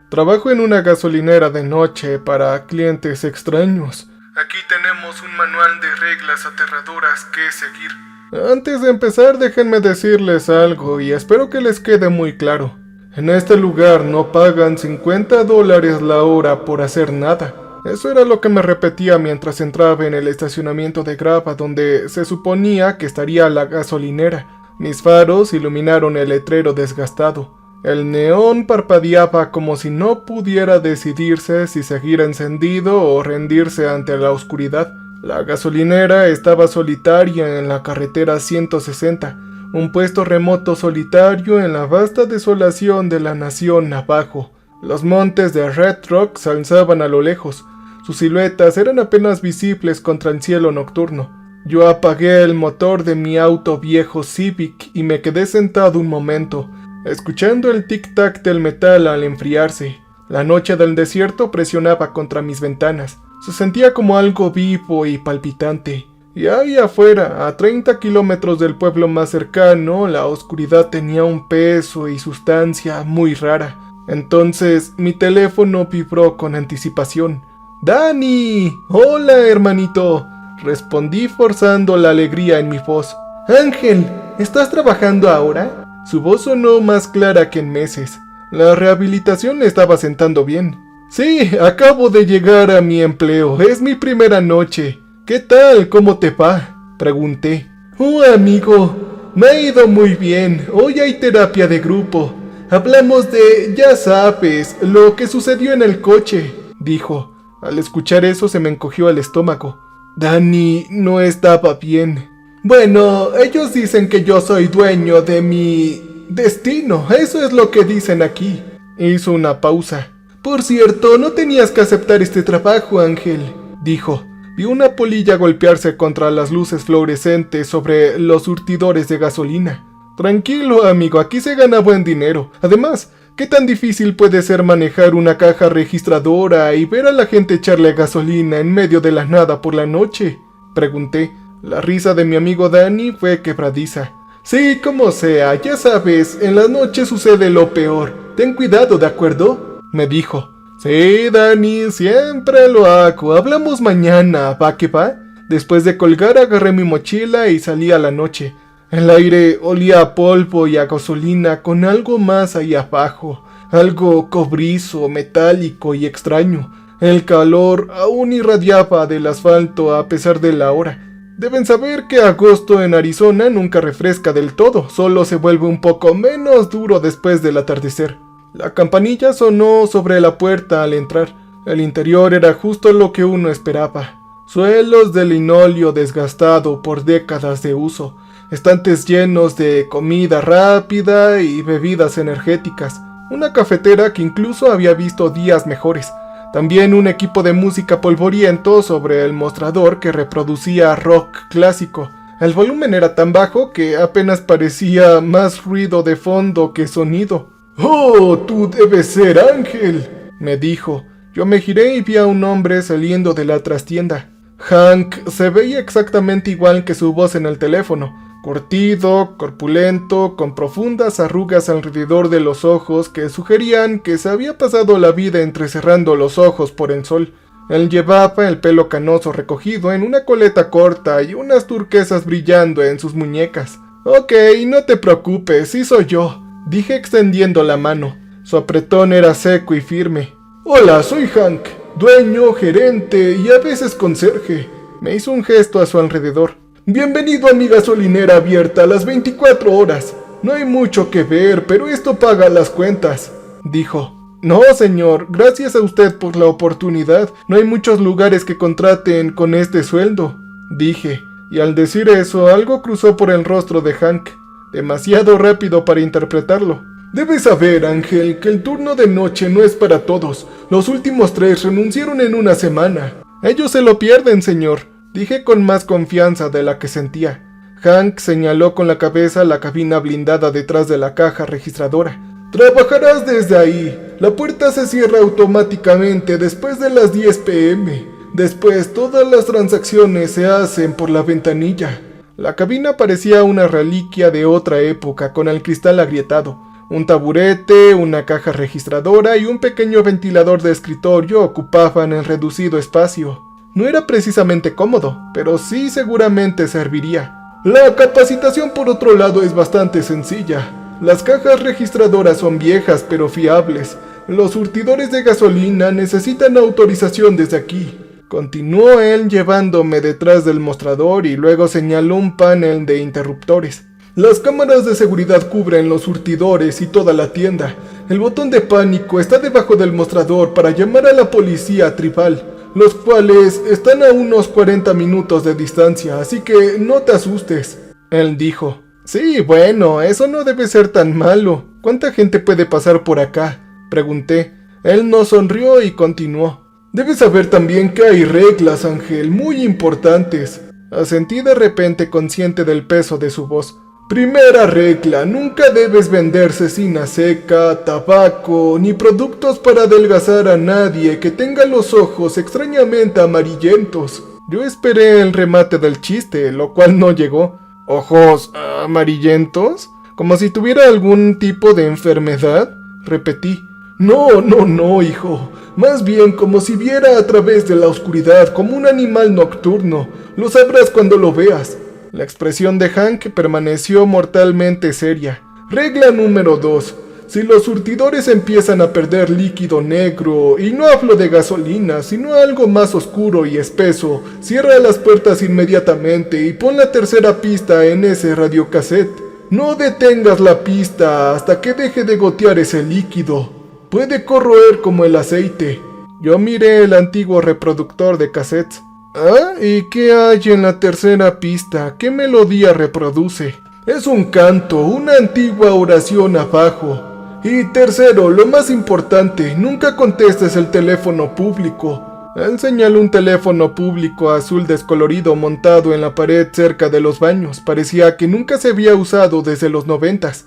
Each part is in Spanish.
Trabajo en una gasolinera de noche para clientes extraños. Aquí tenemos un manual de reglas aterradoras que seguir. Antes de empezar, déjenme decirles algo y espero que les quede muy claro. En este lugar no pagan $50 la hora por hacer nada. Eso era lo que me repetía mientras entraba en el estacionamiento de grava donde se suponía que estaría la gasolinera. Mis faros iluminaron el letrero desgastado. El neón parpadeaba como si no pudiera decidirse si seguir encendido o rendirse ante la oscuridad. La gasolinera estaba solitaria en la carretera 160, un puesto remoto solitario en la vasta desolación de la nación abajo. Los montes de Red Rock se alzaban a lo lejos. Sus siluetas eran apenas visibles contra el cielo nocturno. Yo apagué el motor de mi auto viejo Civic y me quedé sentado un momento, escuchando el tic-tac del metal al enfriarse. La noche del desierto presionaba contra mis ventanas. Se sentía como algo vivo y palpitante. Y ahí afuera, a 30 kilómetros del pueblo más cercano, la oscuridad tenía un peso y sustancia muy rara. Entonces, mi teléfono vibró con anticipación. ¡Dani! ¡Hola, hermanito! Respondí forzando la alegría en mi voz. ¡Ángel! ¿Estás trabajando ahora? Su voz sonó más clara que en meses. La rehabilitación le estaba sentando bien. Sí, acabo de llegar a mi empleo. Es mi primera noche. ¿Qué tal? ¿Cómo te va? Pregunté. Oh, amigo, me ha ido muy bien. Hoy hay terapia de grupo. Hablamos de, ya sabes, lo que sucedió en el coche, dijo. Al escuchar eso se me encogió el estómago. Dani no estaba bien. Bueno, ellos dicen que yo soy dueño de mi destino. Eso es lo que dicen aquí. Hizo una pausa. Por cierto, no tenías que aceptar este trabajo, Ángel, dijo. Vi una polilla golpearse contra las luces fluorescentes sobre los surtidores de gasolina. Tranquilo, amigo, aquí se gana buen dinero. Además, ¿qué tan difícil puede ser manejar una caja registradora y ver a la gente echarle gasolina en medio de la nada por la noche? Pregunté. La risa de mi amigo Dani fue quebradiza. Sí, como sea, ya sabes, en las noches sucede lo peor. Ten cuidado, ¿de acuerdo? Me dijo. Sí, Dani, siempre lo hago. Hablamos mañana, ¿va que va? Después de colgar agarré mi mochila y salí a la noche. El aire olía a polvo y a gasolina con algo más ahí abajo, algo cobrizo, metálico y extraño. El calor aún irradiaba del asfalto a pesar de la hora. Deben saber que agosto en Arizona nunca refresca del todo, solo se vuelve un poco menos duro después del atardecer. La campanilla sonó sobre la puerta al entrar. El interior era justo lo que uno esperaba. Suelos de linóleo desgastado por décadas de uso. Estantes llenos de comida rápida y bebidas energéticas. Una cafetera que incluso había visto días mejores. También un equipo de música polvoriento sobre el mostrador que reproducía rock clásico. El volumen era tan bajo que apenas parecía más ruido de fondo que sonido. «Oh, tú debes ser Ángel», me dijo. Yo me giré y vi a un hombre saliendo de la trastienda. Hank se veía exactamente igual que su voz en el teléfono. Curtido, corpulento, con profundas arrugas alrededor de los ojos que sugerían que se había pasado la vida entrecerrando los ojos por el sol. Él llevaba el pelo canoso recogido en una coleta corta y unas turquesas brillando en sus muñecas. «Ok, no te preocupes, sí soy yo», dije extendiendo la mano. Su apretón era seco y firme. «Hola, soy Hank, dueño, gerente y a veces conserje». Me hizo un gesto a su alrededor. «Bienvenido a mi gasolinera abierta a las 24 horas. No hay mucho que ver, pero esto paga las cuentas», dijo. «No, señor, gracias a usted por la oportunidad. No hay muchos lugares que contraten con este sueldo», dije. Y al decir eso, algo cruzó por el rostro de Hank. Demasiado rápido para interpretarlo. «Debes saber, Ángel, que el turno de noche no es para todos. Los últimos 3 renunciaron en una semana». «Ellos se lo pierden, señor», dije con más confianza de la que sentía. Hank señaló con la cabeza la cabina blindada detrás de la caja registradora. «Trabajarás desde ahí. La puerta se cierra automáticamente después de las 10 p.m. Después todas las transacciones se hacen por la ventanilla». La cabina parecía una reliquia de otra época con el cristal agrietado. Un taburete, una caja registradora y un pequeño ventilador de escritorio ocupaban el reducido espacio. No era precisamente cómodo, pero sí seguramente serviría. La capacitación, por otro lado, es bastante sencilla. Las cajas registradoras son viejas pero fiables. Los surtidores de gasolina necesitan autorización desde aquí. Continuó él llevándome detrás del mostrador y luego señaló un panel de interruptores. Las cámaras de seguridad cubren los surtidores y toda la tienda. El botón de pánico está debajo del mostrador para llamar a la policía tribal, los cuales están a unos 40 minutos de distancia, así que no te asustes. Él dijo. Sí, bueno, eso no debe ser tan malo. ¿Cuánta gente puede pasar por acá?, pregunté. Él no sonrió y continuó. Debes saber también que hay reglas, Ángel, muy importantes. Asentí de repente, consciente del peso de su voz. Primera regla, nunca debes vender cecina seca, tabaco, ni productos para adelgazar a nadie que tenga los ojos extrañamente amarillentos. Yo esperé el remate del chiste, lo cual no llegó. ¿Ojos amarillentos? ¿Como si tuviera algún tipo de enfermedad?, repetí. No, hijo. Más bien como si viera a través de la oscuridad, como un animal nocturno. Lo sabrás cuando lo veas. La expresión de Hank permaneció mortalmente seria. Regla número 2. Si los surtidores empiezan a perder líquido negro, y no hablo de gasolina, sino algo más oscuro y espeso, cierra las puertas inmediatamente y pon la tercera pista en ese radiocassette. No detengas la pista hasta que deje de gotear ese líquido. Puede corroer como el aceite. Yo miré el antiguo reproductor de cassettes. ¿Ah? ¿Y qué hay en la tercera pista? ¿Qué melodía reproduce? Es un canto, una antigua oración abajo. Y tercero, lo más importante, nunca contestes el teléfono público. Él señaló un teléfono público azul descolorido montado en la pared cerca de los baños. Parecía que nunca se había usado desde los 90s.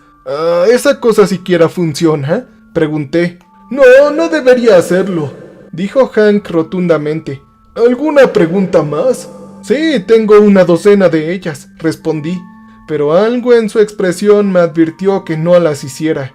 ¿Esa cosa siquiera funciona?, pregunté. No debería hacerlo, dijo Hank rotundamente. ¿Alguna pregunta más? Sí, tengo una docena de ellas, respondí, pero algo en su expresión me advirtió que no las hiciera.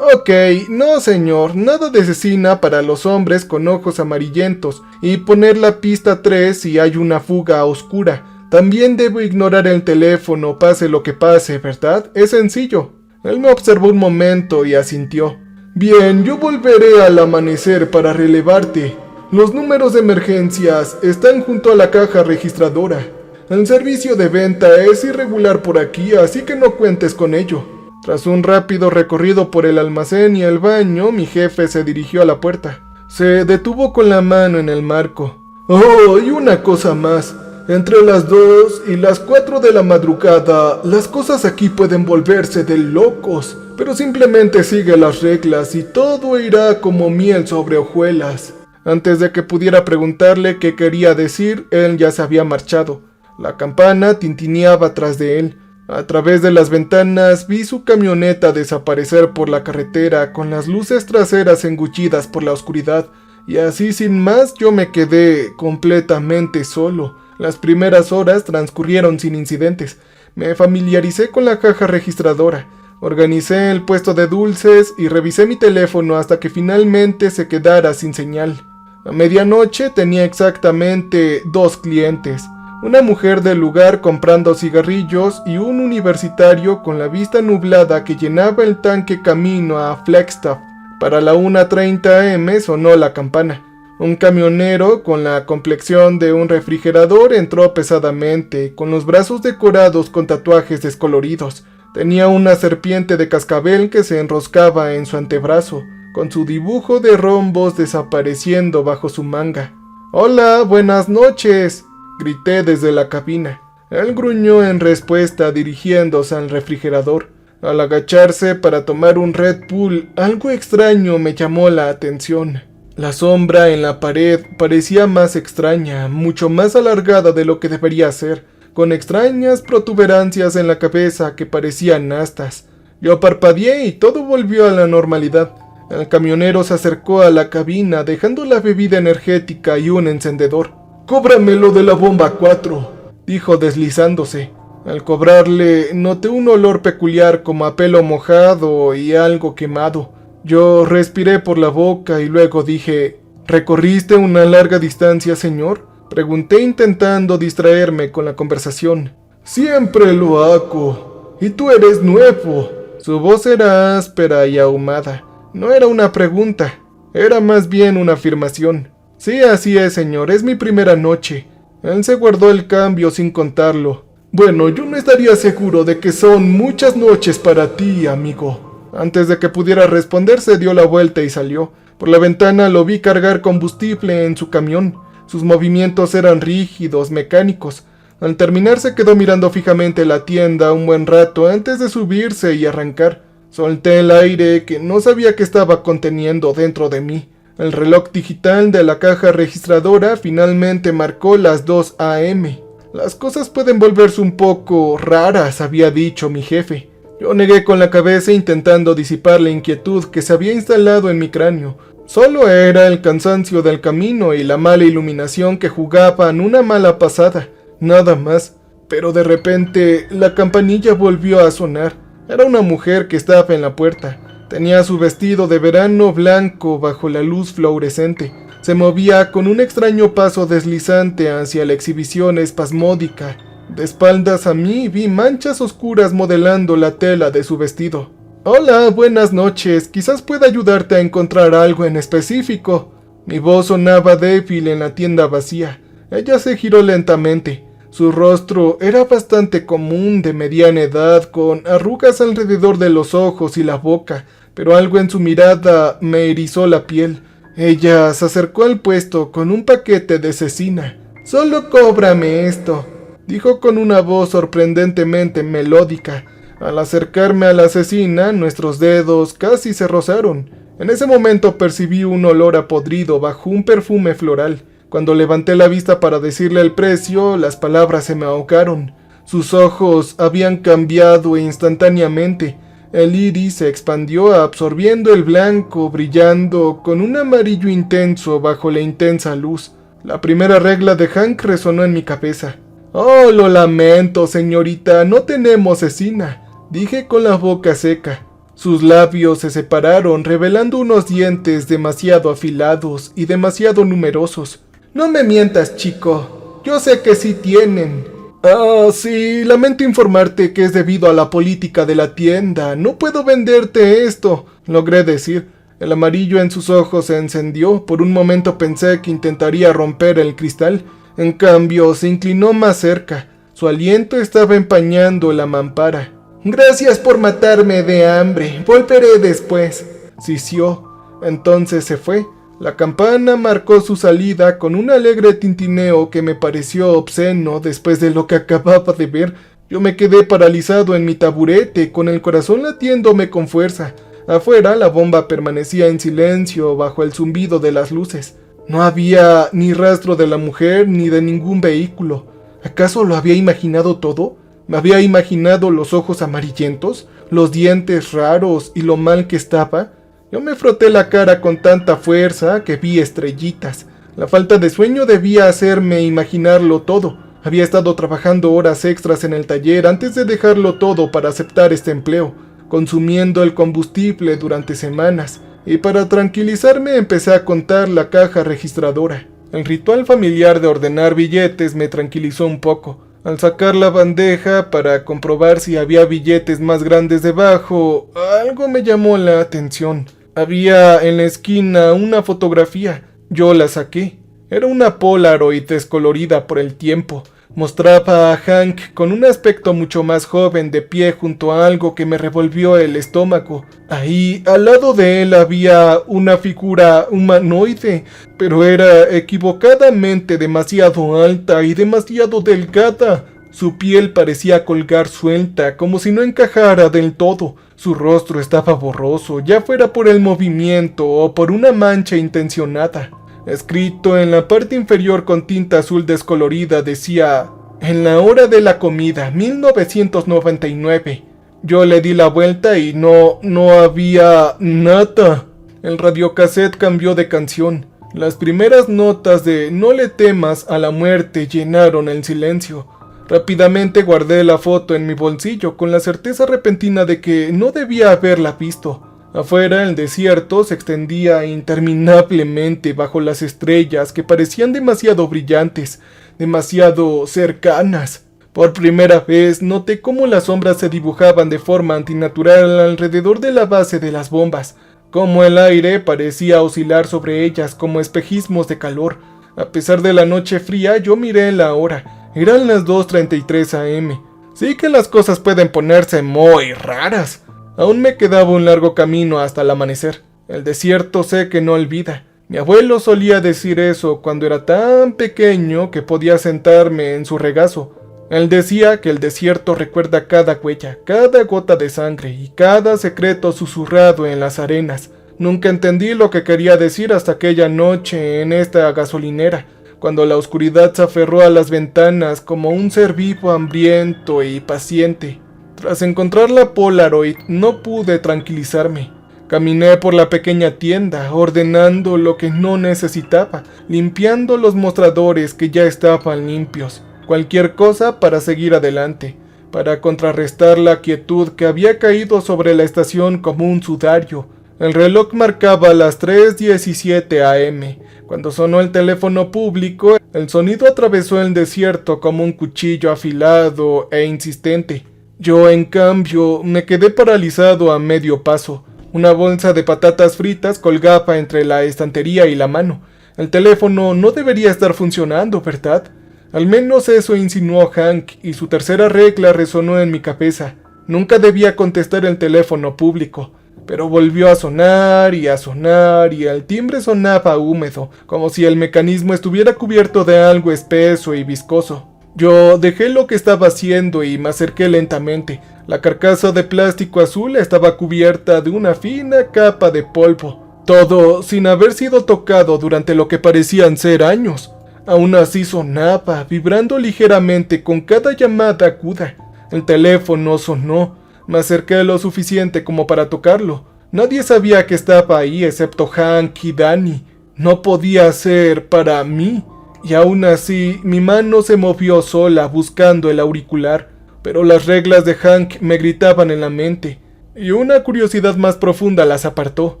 Ok, no señor, nada de cecina para los hombres con ojos amarillentos, y poner la pista 3 si hay una fuga oscura. También debo ignorar el teléfono, pase lo que pase, ¿verdad? Es sencillo. Él me observó un momento y asintió. Bien, yo volveré al amanecer para relevarte. Los números de emergencias están junto a la caja registradora. El servicio de venta es irregular por aquí, así que no cuentes con ello. Tras un rápido recorrido por el almacén y el baño, mi jefe se dirigió a la puerta. Se detuvo con la mano en el marco. Oh, y una cosa más. Entre las 2 y las 4 de la madrugada, las cosas aquí pueden volverse de locos. Pero simplemente sigue las reglas y todo irá como miel sobre hojuelas. Antes de que pudiera preguntarle qué quería decir, él ya se había marchado. La campana tintineaba tras de él. A través de las ventanas vi su camioneta desaparecer por la carretera con las luces traseras engullidas por la oscuridad. Y así sin más yo me quedé completamente solo. Las primeras horas transcurrieron sin incidentes. Me familiaricé con la caja registradora. Organicé el puesto de dulces y revisé mi teléfono hasta que finalmente se quedara sin señal. A medianoche tenía exactamente 2 clientes. Una mujer del lugar comprando cigarrillos y un universitario con la vista nublada que llenaba el tanque camino a Flagstaff. Para la 1:30 am sonó la campana. Un camionero con la complexión de un refrigerador entró pesadamente, con los brazos decorados con tatuajes descoloridos. Tenía una serpiente de cascabel que se enroscaba en su antebrazo, con su dibujo de rombos desapareciendo bajo su manga. «Hola, buenas noches», grité desde la cabina. Él gruñó en respuesta dirigiéndose al refrigerador. Al agacharse para tomar un Red Bull, algo extraño me llamó la atención. La sombra en la pared parecía más extraña, mucho más alargada de lo que debería ser, con extrañas protuberancias en la cabeza que parecían astas. Yo parpadeé y todo volvió a la normalidad. El camionero se acercó a la cabina dejando la bebida energética y un encendedor. «Cóbramelo de la bomba 4», dijo deslizándose. Al cobrarle, noté un olor peculiar como a pelo mojado y algo quemado. Yo respiré por la boca y luego dije: ¿recorriste una larga distancia, señor?, pregunté intentando distraerme con la conversación. Siempre lo hago. Y tú eres nuevo. Su voz era áspera y ahumada. No era una pregunta, era más bien una afirmación. Sí, así es, señor, es mi primera noche. Él se guardó el cambio sin contarlo. Bueno, yo no estaría seguro de que son muchas noches para ti, amigo. Antes de que pudiera responder, se dio la vuelta y salió. Por la ventana lo vi cargar combustible en su camión. Sus movimientos eran rígidos, mecánicos. Al terminar se quedó mirando fijamente la tienda un buen rato antes de subirse y arrancar. Solté el aire que no sabía que estaba conteniendo dentro de mí. El reloj digital de la caja registradora finalmente marcó las 2 a.m. Las cosas pueden volverse un poco raras, había dicho mi jefe. Yo negué con la cabeza intentando disipar la inquietud que se había instalado en mi cráneo. Solo era el cansancio del camino y la mala iluminación que jugaban una mala pasada, nada más. Pero de repente la campanilla volvió a sonar. Era una mujer que estaba en la puerta. Tenía su vestido de verano blanco bajo la luz fluorescente. Se movía con un extraño paso deslizante hacia la exhibición espasmódica. De espaldas a mí vi manchas oscuras modelando la tela de su vestido. Hola, buenas noches. Quizás pueda ayudarte a encontrar algo en específico. Mi voz sonaba débil en la tienda vacía. Ella se giró lentamente. Su rostro era bastante común, de mediana edad, con arrugas alrededor de los ojos y la boca, pero algo en su mirada me erizó la piel. Ella se acercó al puesto con un paquete de cecina. «Solo cóbrame esto», dijo con una voz sorprendentemente melódica. Al acercarme a la cecina, nuestros dedos casi se rozaron. En ese momento percibí un olor a podrido bajo un perfume floral. Cuando levanté la vista para decirle el precio, las palabras se me ahogaron. Sus ojos habían cambiado instantáneamente. El iris se expandió absorbiendo el blanco, brillando con un amarillo intenso bajo la intensa luz. La primera regla de Hank resonó en mi cabeza. «Oh, lo lamento, señorita, no tenemos cecina», dije con la boca seca. Sus labios se separaron, revelando unos dientes demasiado afilados y demasiado numerosos. «No me mientas, chico. Yo sé que sí tienen». «Ah, sí, lamento informarte que es debido a la política de la tienda. No puedo venderte esto», logré decir. El amarillo en sus ojos se encendió. Por un momento pensé que intentaría romper el cristal. En cambio, se inclinó más cerca. Su aliento estaba empañando la mampara. «Gracias por matarme de hambre. Volveré después», sisió. Entonces se fue. La campana marcó su salida con un alegre tintineo que me pareció obsceno después de lo que acababa de ver. Yo me quedé paralizado en mi taburete, con el corazón latiéndome con fuerza. Afuera, la bomba permanecía en silencio bajo el zumbido de las luces. No había ni rastro de la mujer ni de ningún vehículo. ¿Acaso lo había imaginado todo? ¿Me había imaginado los ojos amarillentos, los dientes raros y lo mal que estaba? Yo me froté la cara con tanta fuerza que vi estrellitas. La falta de sueño debía hacerme imaginarlo todo. Había estado trabajando horas extras en el taller antes de dejarlo todo para aceptar este empleo, consumiendo el combustible durante semanas, y para tranquilizarme empecé a contar la caja registradora. El ritual familiar de ordenar billetes me tranquilizó un poco. Al sacar la bandeja para comprobar si había billetes más grandes debajo, algo me llamó la atención. Había en la esquina una fotografía. Yo la saqué. Era una Polaroid descolorida por el tiempo. Mostraba a Hank con un aspecto mucho más joven de pie junto a algo que me revolvió el estómago. Ahí, al lado de él, había una figura humanoide, pero era equivocadamente demasiado alta y demasiado delgada. Su piel parecía colgar suelta, como si no encajara del todo. Su rostro estaba borroso, ya fuera por el movimiento o por una mancha intencionada. Escrito en la parte inferior con tinta azul descolorida decía: «En la hora de la comida, 1999». Yo le di la vuelta y no había nada. El radiocassette cambió de canción. Las primeras notas de «No le temas a la muerte» llenaron el silencio. Rápidamente guardé la foto en mi bolsillo con la certeza repentina de que no debía haberla visto. Afuera el desierto se extendía interminablemente bajo las estrellas que parecían demasiado brillantes, demasiado cercanas. Por primera vez noté cómo las sombras se dibujaban de forma antinatural alrededor de la base de las bombas, cómo el aire parecía oscilar sobre ellas como espejismos de calor. A pesar de la noche fría, yo miré la hora. Eran las 2:33 am. Sí que las cosas pueden ponerse muy raras. Aún me quedaba un largo camino hasta el amanecer. El desierto sé que no olvida. Mi abuelo solía decir eso cuando era tan pequeño que podía sentarme en su regazo. Él decía que el desierto recuerda cada huella, cada gota de sangre y cada secreto susurrado en las arenas. Nunca entendí lo que quería decir hasta aquella noche en esta gasolinera, cuando la oscuridad se aferró a las ventanas como un ser vivo hambriento y paciente. Tras encontrar la Polaroid, no pude tranquilizarme. Caminé por la pequeña tienda, ordenando lo que no necesitaba, limpiando los mostradores que ya estaban limpios. Cualquier cosa para seguir adelante, para contrarrestar la quietud que había caído sobre la estación como un sudario. El reloj marcaba las 3:17 am. Cuando sonó el teléfono público, el sonido atravesó el desierto como un cuchillo afilado e insistente. Yo, en cambio, me quedé paralizado a medio paso. Una bolsa de patatas fritas colgaba entre la estantería y la mano. El teléfono no debería estar funcionando, ¿verdad? Al menos eso insinuó Hank, y su tercera regla resonó en mi cabeza. Nunca debía contestar el teléfono público. Pero volvió a sonar y el timbre sonaba húmedo, como si el mecanismo estuviera cubierto de algo espeso y viscoso. Yo dejé lo que estaba haciendo y me acerqué lentamente. La carcasa de plástico azul estaba cubierta de una fina capa de polvo. Todo sin haber sido tocado durante lo que parecían ser años. Aún así sonaba, vibrando ligeramente con cada llamada aguda. El teléfono sonó. Me acerqué lo suficiente como para tocarlo. Nadie sabía que estaba ahí excepto Hank y Danny. No podía ser para mí. Y aún así, mi mano se movió sola buscando el auricular. Pero las reglas de Hank me gritaban en la mente. Y una curiosidad más profunda las apartó.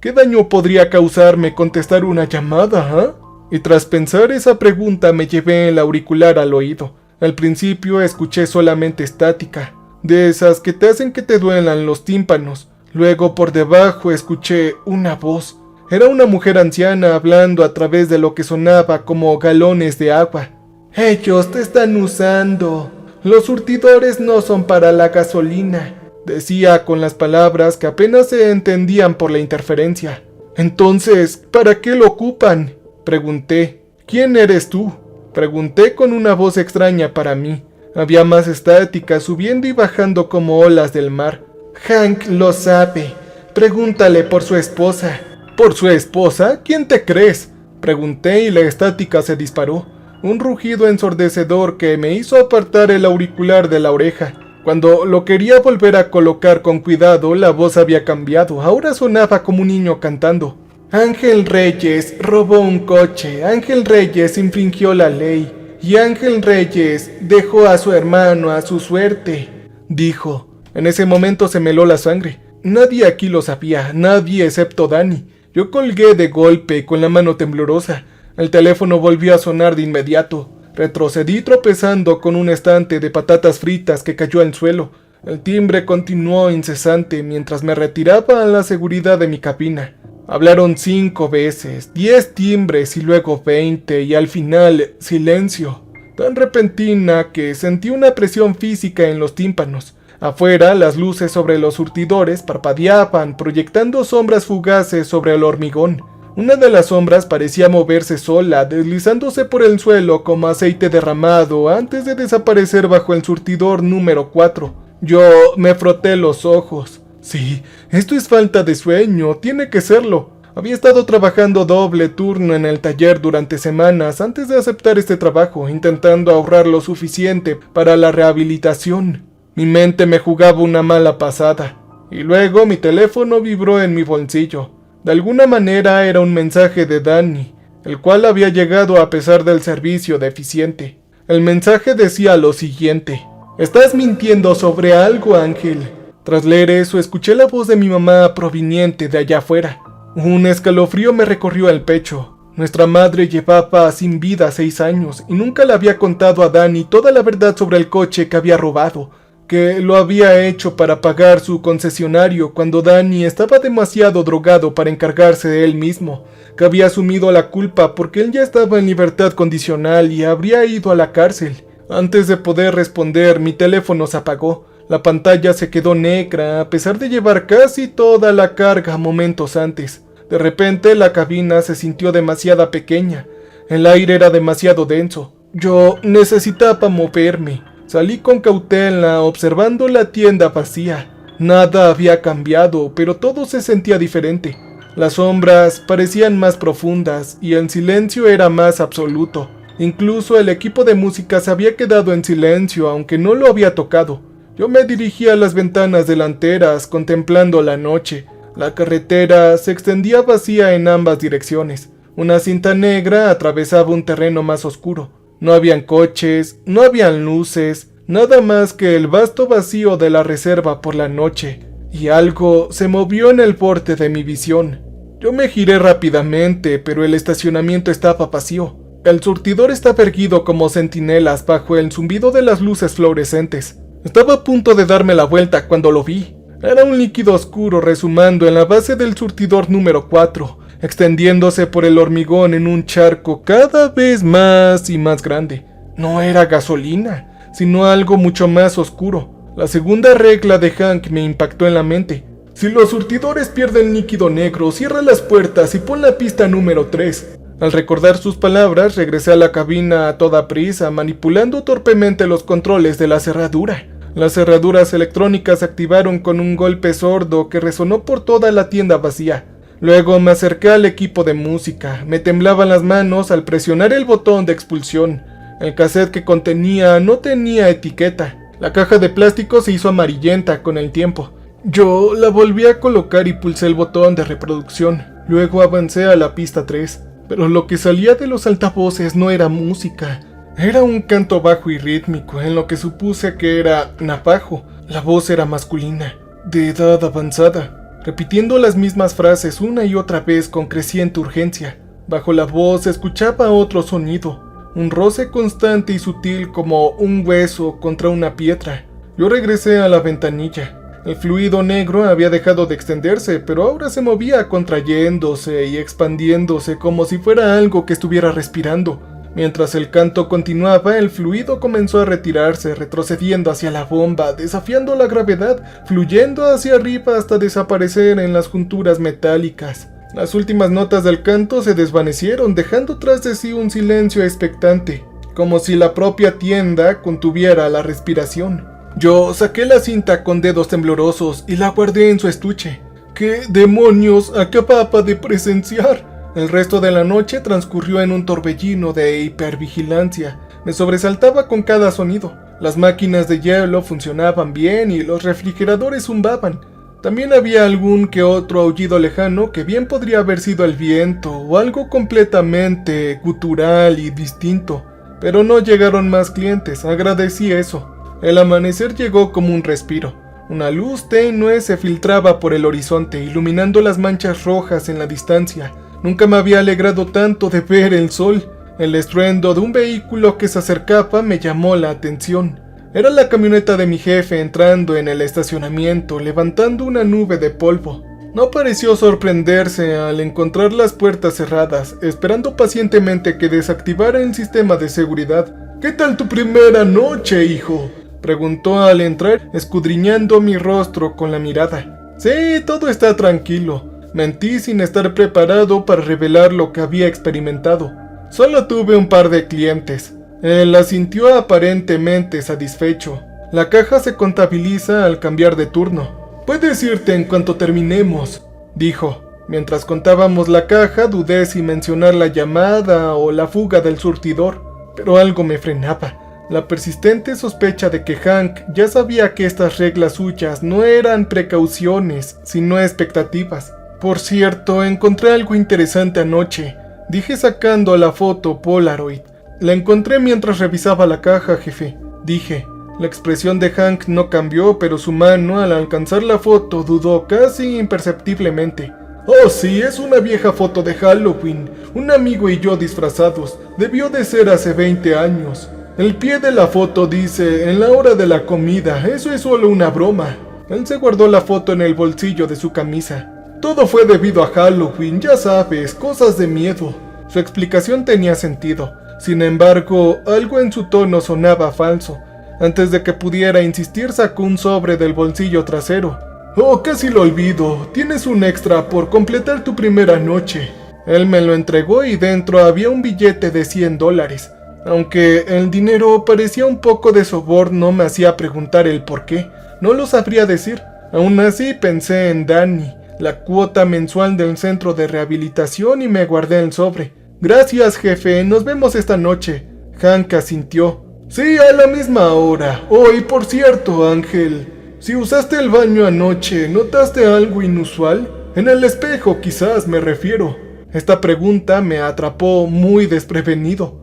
¿Qué daño podría causarme contestar una llamada, Y tras pensar esa pregunta me llevé el auricular al oído. Al principio escuché solamente estática, de esas que te hacen que te duelan los tímpanos. Luego por debajo escuché una voz. Era una mujer anciana hablando a través de lo que sonaba como galones de agua. «Ellos te están usando. Los surtidores no son para la gasolina», decía con las palabras que apenas se entendían por la interferencia. «Entonces, ¿para qué lo ocupan?», pregunté. «¿Quién eres tú?», pregunté con una voz extraña para mí. Había más estática subiendo y bajando como olas del mar. «Hank lo sabe. Pregúntale por su esposa». «¿Por su esposa? ¿Quién te crees?», pregunté y la estática se disparó. Un rugido ensordecedor que me hizo apartar el auricular de la oreja. Cuando lo quería volver a colocar con cuidado, la voz había cambiado. Ahora sonaba como un niño cantando. «Ángel Reyes robó un coche. Ángel Reyes infringió la ley. Y Ángel Reyes dejó a su hermano a su suerte», dijo. En ese momento se me heló la sangre. Nadie aquí lo sabía, nadie excepto Danny. Yo colgué de golpe con la mano temblorosa. El teléfono volvió a sonar de inmediato. Retrocedí tropezando con un estante de patatas fritas que cayó al suelo. El timbre continuó incesante mientras me retiraba a la seguridad de mi cabina. Hablaron 5 veces, 10 timbres y luego 20 y al final silencio. Tan repentina que sentí una presión física en los tímpanos. Afuera, las luces sobre los surtidores parpadeaban, proyectando sombras fugaces sobre el hormigón. Una de las sombras parecía moverse sola, deslizándose por el suelo como aceite derramado antes de desaparecer bajo el surtidor número 4. Yo me froté los ojos. Sí, esto es falta de sueño, tiene que serlo. Había estado trabajando doble turno en el taller durante semanas antes de aceptar este trabajo, intentando ahorrar lo suficiente para la rehabilitación. Mi mente me jugaba una mala pasada, y luego mi teléfono vibró en mi bolsillo. De alguna manera era un mensaje de Danny, el cual había llegado a pesar del servicio deficiente. El mensaje decía lo siguiente: «Estás mintiendo sobre algo, Ángel». Tras leer eso, escuché la voz de mi mamá proveniente de allá afuera. Un escalofrío me recorrió el pecho. Nuestra madre llevaba sin vida 6 años y nunca le había contado a Dani toda la verdad sobre el coche que había robado, que lo había hecho para pagar su concesionario cuando Dani estaba demasiado drogado para encargarse de él mismo, que había asumido la culpa porque él ya estaba en libertad condicional y habría ido a la cárcel. Antes de poder responder, mi teléfono se apagó. La pantalla se quedó negra a pesar de llevar casi toda la carga momentos antes. De repente la cabina se sintió demasiado pequeña. El aire era demasiado denso. Yo necesitaba moverme. Salí con cautela observando la tienda vacía. Nada había cambiado, pero todo se sentía diferente. Las sombras parecían más profundas y el silencio era más absoluto. Incluso el equipo de música se había quedado en silencio aunque no lo había tocado. Yo me dirigí a las ventanas delanteras contemplando la noche. La carretera se extendía vacía en ambas direcciones. Una cinta negra atravesaba un terreno más oscuro. No habían coches, no habían luces, nada más que el vasto vacío de la reserva por la noche. Y algo se movió en el borde de mi visión. Yo me giré rápidamente, pero el estacionamiento estaba vacío. El surtidor estaba erguido como centinelas bajo el zumbido de las luces fluorescentes. Estaba a punto de darme la vuelta cuando lo vi. Era un líquido oscuro rezumando en la base del surtidor número 4, extendiéndose por el hormigón en un charco cada vez más y más grande. No era gasolina, sino algo mucho más oscuro. La segunda regla de Hank me impactó en la mente. Si los surtidores pierden líquido negro, cierra las puertas y pon la pista número 3. Al recordar sus palabras, regresé a la cabina a toda prisa, manipulando torpemente los controles de la cerradura. Las cerraduras electrónicas se activaron con un golpe sordo que resonó por toda la tienda vacía. Luego me acerqué al equipo de música. Me temblaban las manos al presionar el botón de expulsión. El cassette que contenía no tenía etiqueta. La caja de plástico se hizo amarillenta con el tiempo. Yo la volví a colocar y pulsé el botón de reproducción. Luego avancé a la pista 3. Pero lo que salía de los altavoces no era música. Era un canto bajo y rítmico, en lo que supuse que era navajo. La voz era masculina, de edad avanzada, repitiendo las mismas frases una y otra vez con creciente urgencia. Bajo la voz se escuchaba otro sonido, un roce constante y sutil como un hueso contra una piedra. Yo regresé a la ventanilla. El fluido negro había dejado de extenderse, pero ahora se movía contrayéndose y expandiéndose como si fuera algo que estuviera respirando. Mientras el canto continuaba, el fluido comenzó a retirarse, retrocediendo hacia la bomba, desafiando la gravedad, fluyendo hacia arriba hasta desaparecer en las junturas metálicas. Las últimas notas del canto se desvanecieron, dejando tras de sí un silencio expectante, como si la propia tienda contuviera la respiración. Yo saqué la cinta con dedos temblorosos y la guardé en su estuche. ¿Qué demonios acababa de presenciar? El resto de la noche transcurrió en un torbellino de hipervigilancia. Me sobresaltaba con cada sonido. Las máquinas de hielo funcionaban bien y los refrigeradores zumbaban. También había algún que otro aullido lejano que bien podría haber sido el viento o algo completamente gutural y distinto. Pero no llegaron más clientes, agradecí eso. El amanecer llegó como un respiro. Una luz tenue se filtraba por el horizonte, iluminando las manchas rojas en la distancia. Nunca me había alegrado tanto de ver el sol. El estruendo de un vehículo que se acercaba me llamó la atención. Era la camioneta de mi jefe entrando en el estacionamiento, levantando una nube de polvo. No pareció sorprenderse al encontrar las puertas cerradas, esperando pacientemente que desactivara el sistema de seguridad. «¿Qué tal tu primera noche, hijo?», preguntó al entrar, escudriñando mi rostro con la mirada. «Sí, todo está tranquilo». Mentí sin estar preparado para revelar lo que había experimentado. Solo tuve un par de clientes. Él asintió aparentemente satisfecho. La caja se contabiliza al cambiar de turno. «Puedes irte en cuanto terminemos», dijo. Mientras contábamos la caja, dudé si mencionar la llamada o la fuga del surtidor, pero algo me frenaba. La persistente sospecha de que Hank ya sabía que estas reglas suyas no eran precauciones, sino expectativas. «Por cierto, encontré algo interesante anoche», dije sacando la foto Polaroid. La encontré mientras revisaba la caja, jefe, dije. La expresión de Hank no cambió, pero su mano al alcanzar la foto dudó casi imperceptiblemente. Oh sí, es una vieja foto de Halloween. Un amigo y yo disfrazados. Debió de ser hace 20 años. El pie de la foto dice, en la hora de la comida, eso es solo una broma. Él se guardó la foto en el bolsillo de su camisa. Todo fue debido a Halloween, ya sabes, cosas de miedo. Su explicación tenía sentido. Sin embargo, algo en su tono sonaba falso. Antes de que pudiera insistir, sacó un sobre del bolsillo trasero. Oh, casi lo olvido. Tienes un extra por completar tu primera noche. Él me lo entregó y dentro había un billete de $100. Aunque el dinero parecía un poco de soborno, me hacía preguntar el por qué. No lo sabría decir. Aún así pensé en Danny, la cuota mensual del centro de rehabilitación, y me guardé el sobre. Gracias, jefe. Nos vemos esta noche. Hank asintió. Sí, a la misma hora. Oh, y por cierto, Ángel, si usaste el baño anoche, ¿notaste algo inusual? En el espejo, quizás, me refiero. Esta pregunta me atrapó muy desprevenido.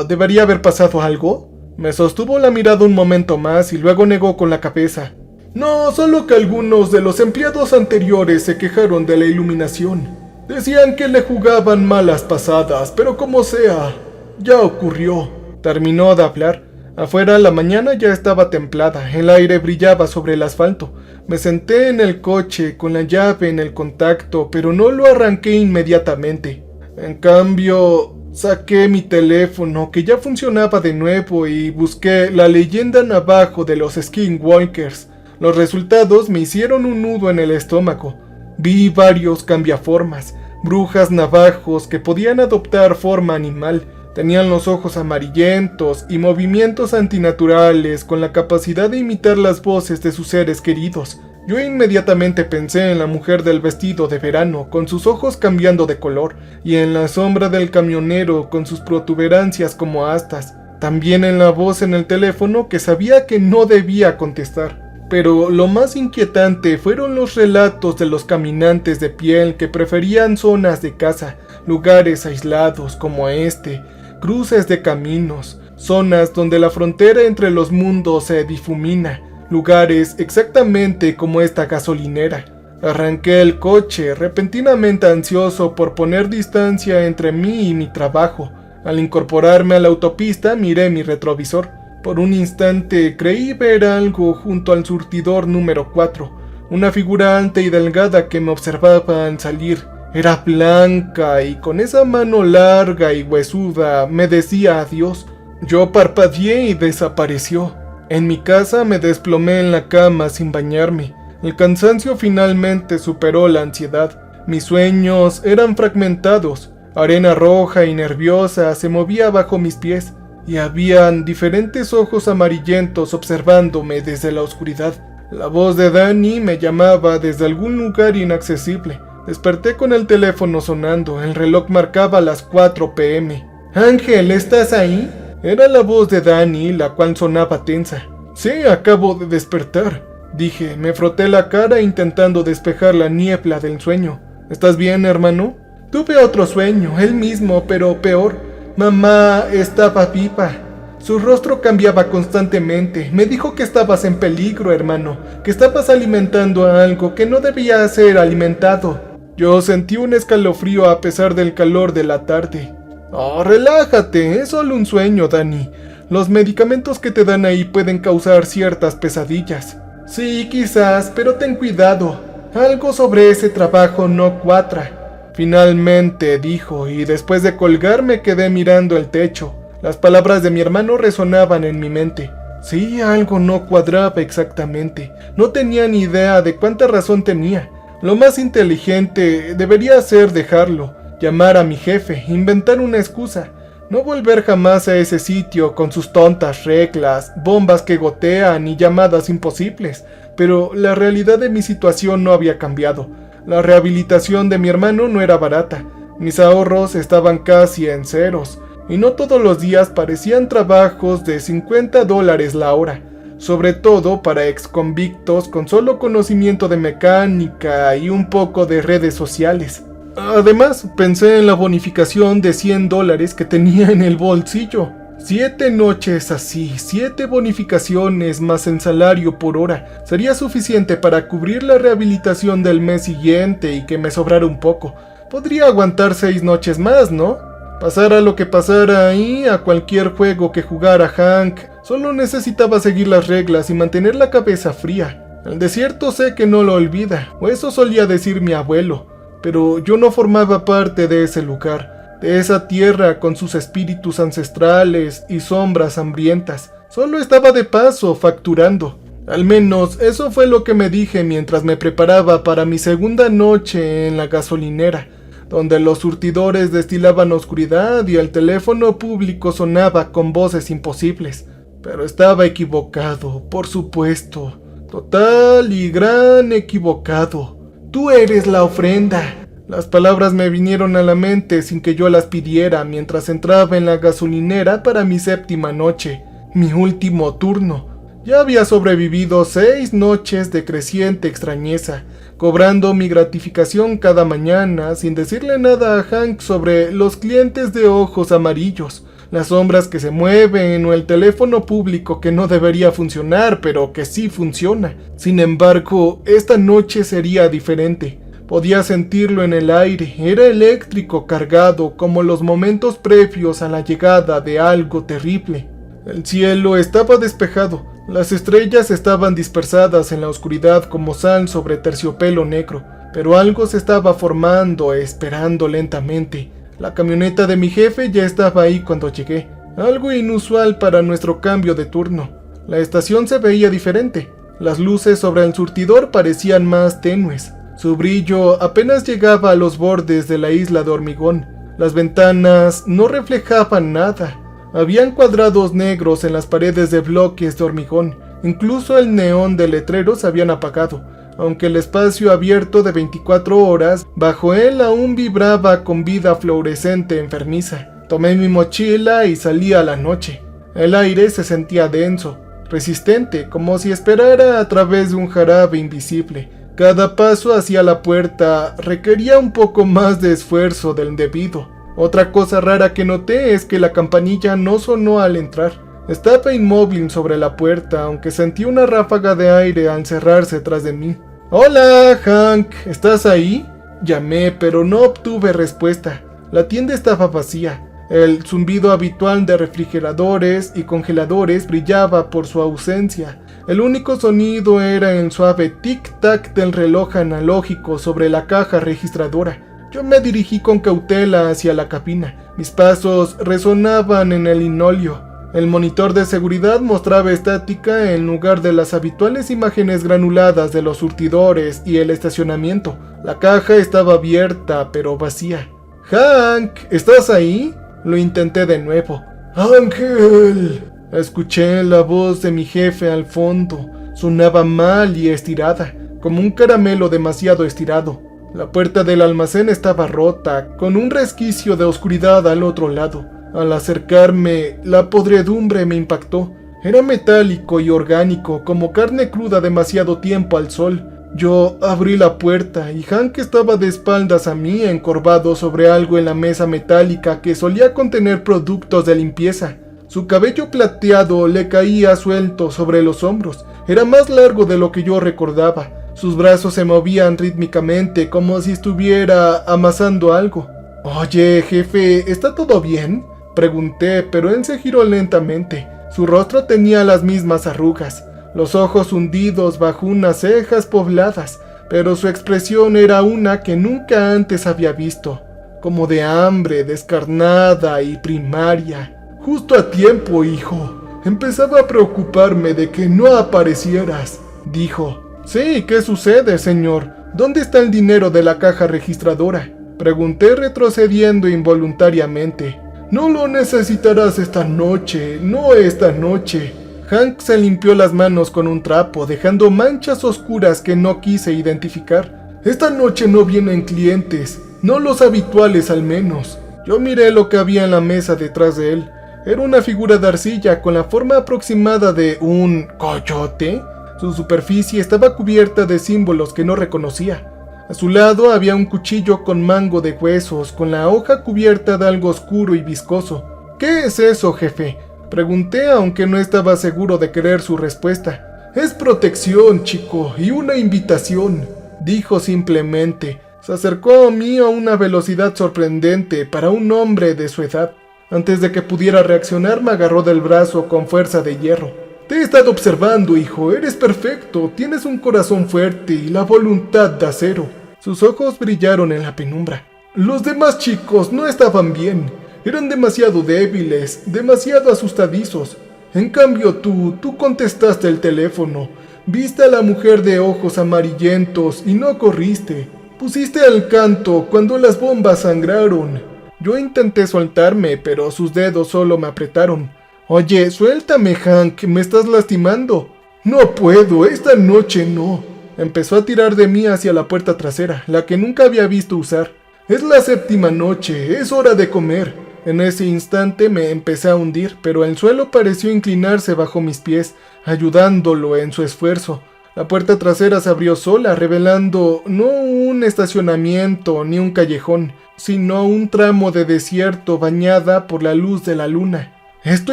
¿Debería haber pasado algo? Me sostuvo la mirada un momento más y luego negó con la cabeza. No, solo que algunos de los empleados anteriores se quejaron de la iluminación. Decían que le jugaban malas pasadas, pero como sea, ya ocurrió. Terminó de hablar. Afuera la mañana ya estaba templada, el aire brillaba sobre el asfalto. Me senté en el coche con la llave en el contacto, pero no lo arranqué inmediatamente. En cambio, saqué mi teléfono, que ya funcionaba de nuevo, y busqué la leyenda navajo de los Skinwalkers. Los resultados me hicieron un nudo en el estómago. Vi varios cambiaformas, brujas navajos que podían adoptar forma animal. Tenían los ojos amarillentos y movimientos antinaturales con la capacidad de imitar las voces de sus seres queridos. Yo inmediatamente pensé en la mujer del vestido de verano, con sus ojos cambiando de color, y en la sombra del camionero con sus protuberancias como astas. También en la voz en el teléfono que sabía que no debía contestar. Pero lo más inquietante fueron los relatos de los caminantes de piel que preferían zonas de caza, lugares aislados como este, cruces de caminos, zonas donde la frontera entre los mundos se difumina, lugares exactamente como esta gasolinera. Arranqué el coche, repentinamente ansioso por poner distancia entre mí y mi trabajo. Al incorporarme a la autopista miré mi retrovisor. Por un instante creí ver algo junto al surtidor número 4, una figura alta y delgada que me observaba al salir. Era blanca y con esa mano larga y huesuda me decía adiós. Yo parpadeé y desapareció. En mi casa me desplomé en la cama sin bañarme. El cansancio finalmente superó la ansiedad. Mis sueños eran fragmentados. Arena roja y nerviosa se movía bajo mis pies. Y habían diferentes ojos amarillentos observándome desde la oscuridad. La voz de Danny me llamaba desde algún lugar inaccesible. Desperté con el teléfono sonando, el reloj marcaba las 4 p.m. «Ángel, ¿estás ahí?» Era la voz de Danny, la cual sonaba tensa. «Sí, acabo de despertar», dije. Me froté la cara intentando despejar la niebla del sueño. «¿Estás bien, hermano?» «Tuve otro sueño, el mismo, pero peor. Mamá estaba viva. Su rostro cambiaba constantemente. Me dijo que estabas en peligro, hermano, que estabas alimentando a algo que no debía ser alimentado». Yo sentí un escalofrío a pesar del calor de la tarde. «Oh, relájate, es solo un sueño, Danny. Los medicamentos que te dan ahí pueden causar ciertas pesadillas». «Sí, quizás, pero ten cuidado. Algo sobre ese trabajo no cuadra». Finalmente dijo, y después de colgar me quedé mirando el techo. Las palabras de mi hermano resonaban en mi mente. Sí, algo no cuadraba exactamente. No tenía ni idea de cuánta razón tenía. Lo más inteligente debería ser dejarlo, llamar a mi jefe, inventar una excusa. No volver jamás a ese sitio con sus tontas reglas, bombas que gotean y llamadas imposibles. Pero la realidad de mi situación no había cambiado. La rehabilitación de mi hermano no era barata. Mis ahorros estaban casi en ceros. Y no todos los días parecían trabajos de $50 la hora. Sobre todo para exconvictos con solo conocimiento de mecánica y un poco de redes sociales. Además, pensé en la bonificación de $100 que tenía en el bolsillo. 7 noches así, 7 bonificaciones más el salario por hora, sería suficiente para cubrir la rehabilitación del mes siguiente y que me sobrara un poco. Podría aguantar 6 noches más, ¿no? Pasara lo que pasara ahí, a cualquier juego que jugara Hank, solo necesitaba seguir las reglas y mantener la cabeza fría. El desierto sé que no lo olvida, o eso solía decir mi abuelo, pero yo no formaba parte de ese lugar, de esa tierra con sus espíritus ancestrales y sombras hambrientas. Solo estaba de paso, facturando. Al menos eso fue lo que me dije mientras me preparaba para mi segunda noche en la gasolinera, donde los surtidores destilaban oscuridad y el teléfono público sonaba con voces imposibles. Pero estaba equivocado, por supuesto. Total y gran equivocado. Tú eres la ofrenda. Las palabras me vinieron a la mente sin que yo las pidiera mientras entraba en la gasolinera para mi séptima noche, mi último turno. Ya había sobrevivido 6 noches de creciente extrañeza, cobrando mi gratificación cada mañana sin decirle nada a Hank sobre los clientes de ojos amarillos, las sombras que se mueven o el teléfono público que no debería funcionar pero que sí funciona. Sin embargo, esta noche sería diferente. Podía sentirlo en el aire, era eléctrico, cargado, como los momentos previos a la llegada de algo terrible. El cielo estaba despejado, las estrellas estaban dispersadas en la oscuridad como sal sobre terciopelo negro, pero algo se estaba formando, esperando lentamente. La camioneta de mi jefe ya estaba ahí cuando llegué, algo inusual para nuestro cambio de turno. La estación se veía diferente, las luces sobre el surtidor parecían más tenues. Su brillo apenas llegaba a los bordes de la isla de hormigón. Las ventanas no reflejaban nada. Habían cuadrados negros en las paredes de bloques de hormigón. Incluso el neón de letreros se habían apagado, aunque el espacio abierto de 24 horas bajo él aún vibraba con vida fluorescente enfermiza. Tomé mi mochila y salí a la noche. El aire se sentía denso, resistente, como si esperara a través de un jarabe invisible. Cada paso hacia la puerta requería un poco más de esfuerzo del debido. Otra cosa rara que noté es que la campanilla no sonó al entrar. Estaba inmóvil sobre la puerta, aunque sentí una ráfaga de aire al cerrarse tras de mí. «Hola, Hank, ¿estás ahí?», llamé, pero no obtuve respuesta. La tienda estaba vacía. El zumbido habitual de refrigeradores y congeladores brillaba por su ausencia. El único sonido era el suave tic-tac del reloj analógico sobre la caja registradora. Yo me dirigí con cautela hacia la cabina. Mis pasos resonaban en el linóleo. El monitor de seguridad mostraba estática en lugar de las habituales imágenes granuladas de los surtidores y el estacionamiento. La caja estaba abierta, pero vacía. «Hank, ¿estás ahí?», lo intenté de nuevo. «¡Ángel!», escuché la voz de mi jefe al fondo. Sonaba mal y estirada, como un caramelo demasiado estirado. La puerta del almacén estaba rota, con un resquicio de oscuridad al otro lado. Al acercarme, la podredumbre me impactó. Era metálico y orgánico, como carne cruda demasiado tiempo al sol. Yo abrí la puerta y Hank estaba de espaldas a mí, encorvado sobre algo en la mesa metálica que solía contener productos de limpieza. Su cabello plateado le caía suelto sobre los hombros. Era más largo de lo que yo recordaba. Sus brazos se movían rítmicamente como si estuviera amasando algo. «Oye, jefe, ¿está todo bien?», pregunté, pero él se giró lentamente. Su rostro tenía las mismas arrugas, los ojos hundidos bajo unas cejas pobladas, pero su expresión era una que nunca antes había visto, como de hambre, descarnada y primaria. «Justo a tiempo, hijo. Empezaba a preocuparme de que no aparecieras», dijo. «Sí, ¿qué sucede, señor? ¿Dónde está el dinero de la caja registradora?», pregunté retrocediendo involuntariamente. «No lo necesitarás esta noche, no esta noche». Hank se limpió las manos con un trapo, dejando manchas oscuras que no quise identificar. «Esta noche no vienen clientes, no los habituales al menos». Yo miré lo que había en la mesa detrás de él. Era una figura de arcilla con la forma aproximada de un coyote. Su superficie estaba cubierta de símbolos que no reconocía. A su lado había un cuchillo con mango de huesos, con la hoja cubierta de algo oscuro y viscoso. «¿Qué es eso, jefe?», pregunté, aunque no estaba seguro de querer su respuesta. «Es protección, chico, y una invitación», dijo simplemente. Se acercó a mí a una velocidad sorprendente para un hombre de su edad. Antes de que pudiera reaccionar, me agarró del brazo con fuerza de hierro. «Te he estado observando, hijo. Eres perfecto. Tienes un corazón fuerte y la voluntad de acero». Sus ojos brillaron en la penumbra. «Los demás chicos no estaban bien. Eran demasiado débiles, demasiado asustadizos. En cambio tú contestaste el teléfono. Viste a la mujer de ojos amarillentos y no corriste. Pusiste al canto cuando las bombas sangraron». Yo intenté soltarme, pero sus dedos solo me apretaron. «Oye, suéltame, Hank, me estás lastimando». «No puedo, esta noche no». Empezó a tirar de mí hacia la puerta trasera, la que nunca había visto usar. «Es la 7ª noche, es hora de comer». En ese instante me empecé a hundir, pero el suelo pareció inclinarse bajo mis pies, ayudándolo en su esfuerzo. La puerta trasera se abrió sola, revelando no un estacionamiento ni un callejón, sino un tramo de desierto bañada por la luz de la luna. «Esto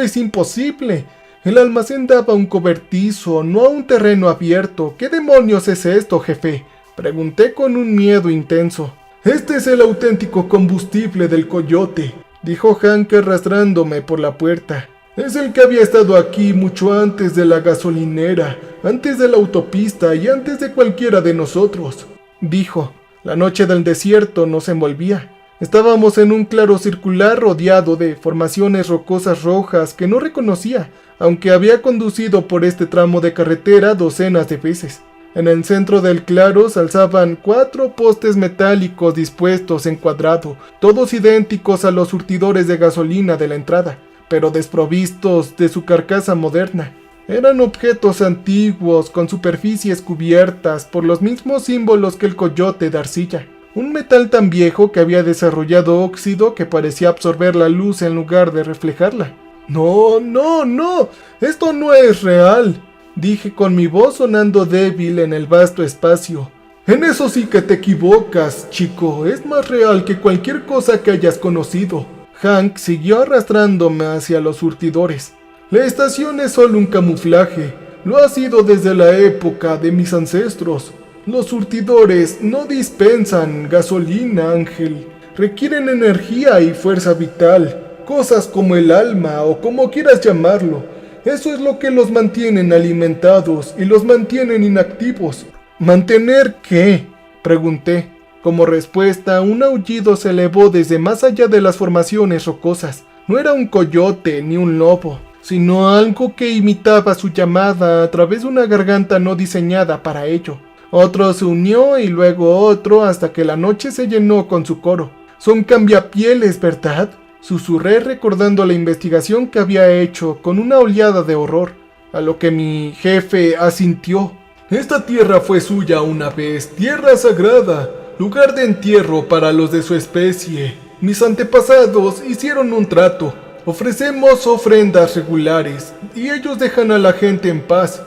es imposible. El almacén daba a un cobertizo, no a un terreno abierto. ¿Qué demonios es esto, jefe?», pregunté con un miedo intenso. «Este es el auténtico combustible del coyote», dijo Hank arrastrándome por la puerta. «Es el que había estado aquí mucho antes de la gasolinera, antes de la autopista y antes de cualquiera de nosotros», dijo. La noche del desierto nos envolvía. Estábamos en un claro circular rodeado de formaciones rocosas rojas que no reconocía, aunque había conducido por este tramo de carretera docenas de veces. En el centro del claro se alzaban 4 postes metálicos dispuestos en cuadrado, todos idénticos a los surtidores de gasolina de la entrada, pero desprovistos de su carcasa moderna. Eran objetos antiguos con superficies cubiertas por los mismos símbolos que el coyote de arcilla. Un metal tan viejo que había desarrollado óxido que parecía absorber la luz en lugar de reflejarla. «No, no, no, esto no es real», dije con mi voz sonando débil en el vasto espacio. «En eso sí que te equivocas, chico, es más real que cualquier cosa que hayas conocido». Hank siguió arrastrándome hacia los surtidores. «La estación es solo un camuflaje, lo ha sido desde la época de mis ancestros. Los surtidores no dispensan gasolina, Ángel, requieren energía y fuerza vital, cosas como el alma o como quieras llamarlo. Eso es lo que los mantienen alimentados y los mantienen inactivos». «¿Mantener qué?», pregunté. Como respuesta, un aullido se elevó desde más allá de las formaciones rocosas. No era un coyote ni un lobo, sino algo que imitaba su llamada a través de una garganta no diseñada para ello. Otro se unió y luego otro hasta que la noche se llenó con su coro. «Son cambiapieles, ¿verdad?», susurré recordando la investigación que había hecho con una oleada de horror, a lo que mi jefe asintió. «Esta tierra fue suya una vez, tierra sagrada, lugar de entierro para los de su especie. Mis antepasados hicieron un trato. Ofrecemos ofrendas regulares y ellos dejan a la gente en paz»,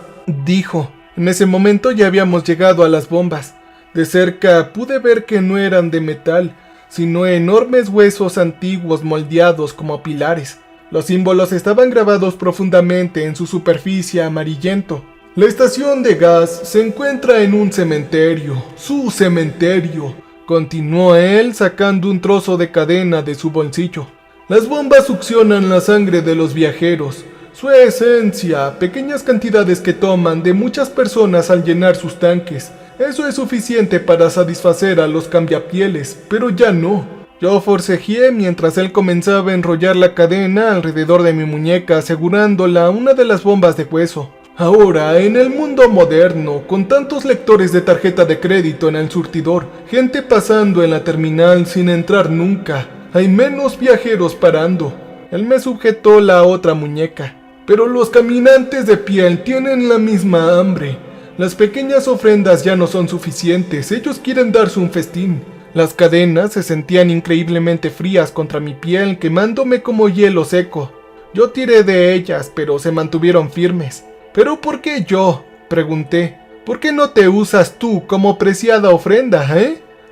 dijo. En ese momento ya habíamos llegado a las bombas. De cerca pude ver que no eran de metal, sino enormes huesos antiguos moldeados como pilares. Los símbolos estaban grabados profundamente en su superficie amarillento. «La estación de gas se encuentra en un cementerio, su cementerio», continuó él sacando un trozo de cadena de su bolsillo. «Las bombas succionan la sangre de los viajeros, su esencia, pequeñas cantidades que toman de muchas personas al llenar sus tanques. Eso es suficiente para satisfacer a los cambiapieles, pero ya no». Yo forcejeé mientras él comenzaba a enrollar la cadena alrededor de mi muñeca, asegurándola una de las bombas de hueso. «Ahora, en el mundo moderno, con tantos lectores de tarjeta de crédito en el surtidor, gente pasando en la terminal sin entrar nunca, hay menos viajeros parando». Él me sujetó la otra muñeca. «Pero los caminantes de piel tienen la misma hambre. Las pequeñas ofrendas ya no son suficientes, ellos quieren darse un festín». Las cadenas se sentían increíblemente frías contra mi piel, quemándome como hielo seco. Yo tiré de ellas, pero se mantuvieron firmes. «¿Pero por qué yo?», pregunté. ¿Por qué no te usas tú como preciada ofrenda,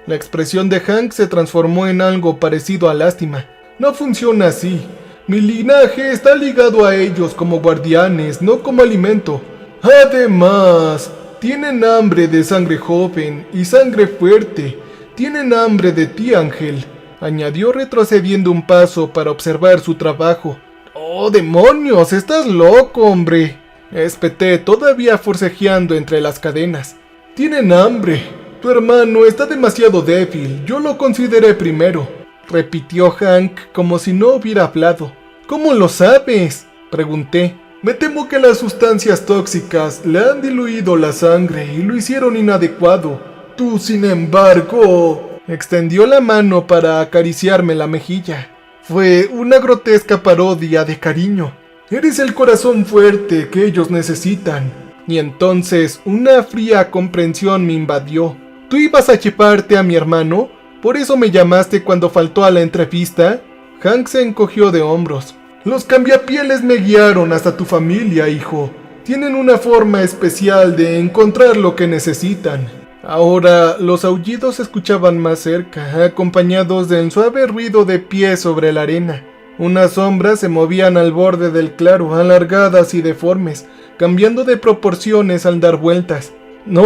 La expresión de Hank se transformó en algo parecido a lástima. No funciona así. Mi linaje está ligado a ellos como guardianes, no como alimento. Además, tienen hambre de sangre joven y sangre fuerte. Tienen hambre de ti, Ángel, añadió retrocediendo un paso para observar su trabajo. ¡Oh, demonios! ¡Estás loco, hombre!, espeté, todavía forcejeando entre las cadenas. Tienen hambre. Tu hermano está demasiado débil. Yo lo consideré primero, repitió Hank como si no hubiera hablado. ¿Cómo lo sabes?, pregunté. Me temo que las sustancias tóxicas le han diluido la sangre y lo hicieron inadecuado. Tú, sin embargo, extendió la mano para acariciarme la mejilla. Fue una grotesca parodia de cariño. Eres el corazón fuerte que ellos necesitan. Y entonces una fría comprensión me invadió. ¿Tú ibas a chiparte a mi hermano? ¿Por eso me llamaste cuando faltó a la entrevista? Hank se encogió de hombros. Los cambiapieles me guiaron hasta tu familia, hijo. Tienen una forma especial de encontrar lo que necesitan. Ahora los aullidos se escuchaban más cerca, acompañados del suave ruido de pies sobre la arena. Unas sombras se movían al borde del claro, alargadas y deformes, cambiando de proporciones al dar vueltas. No,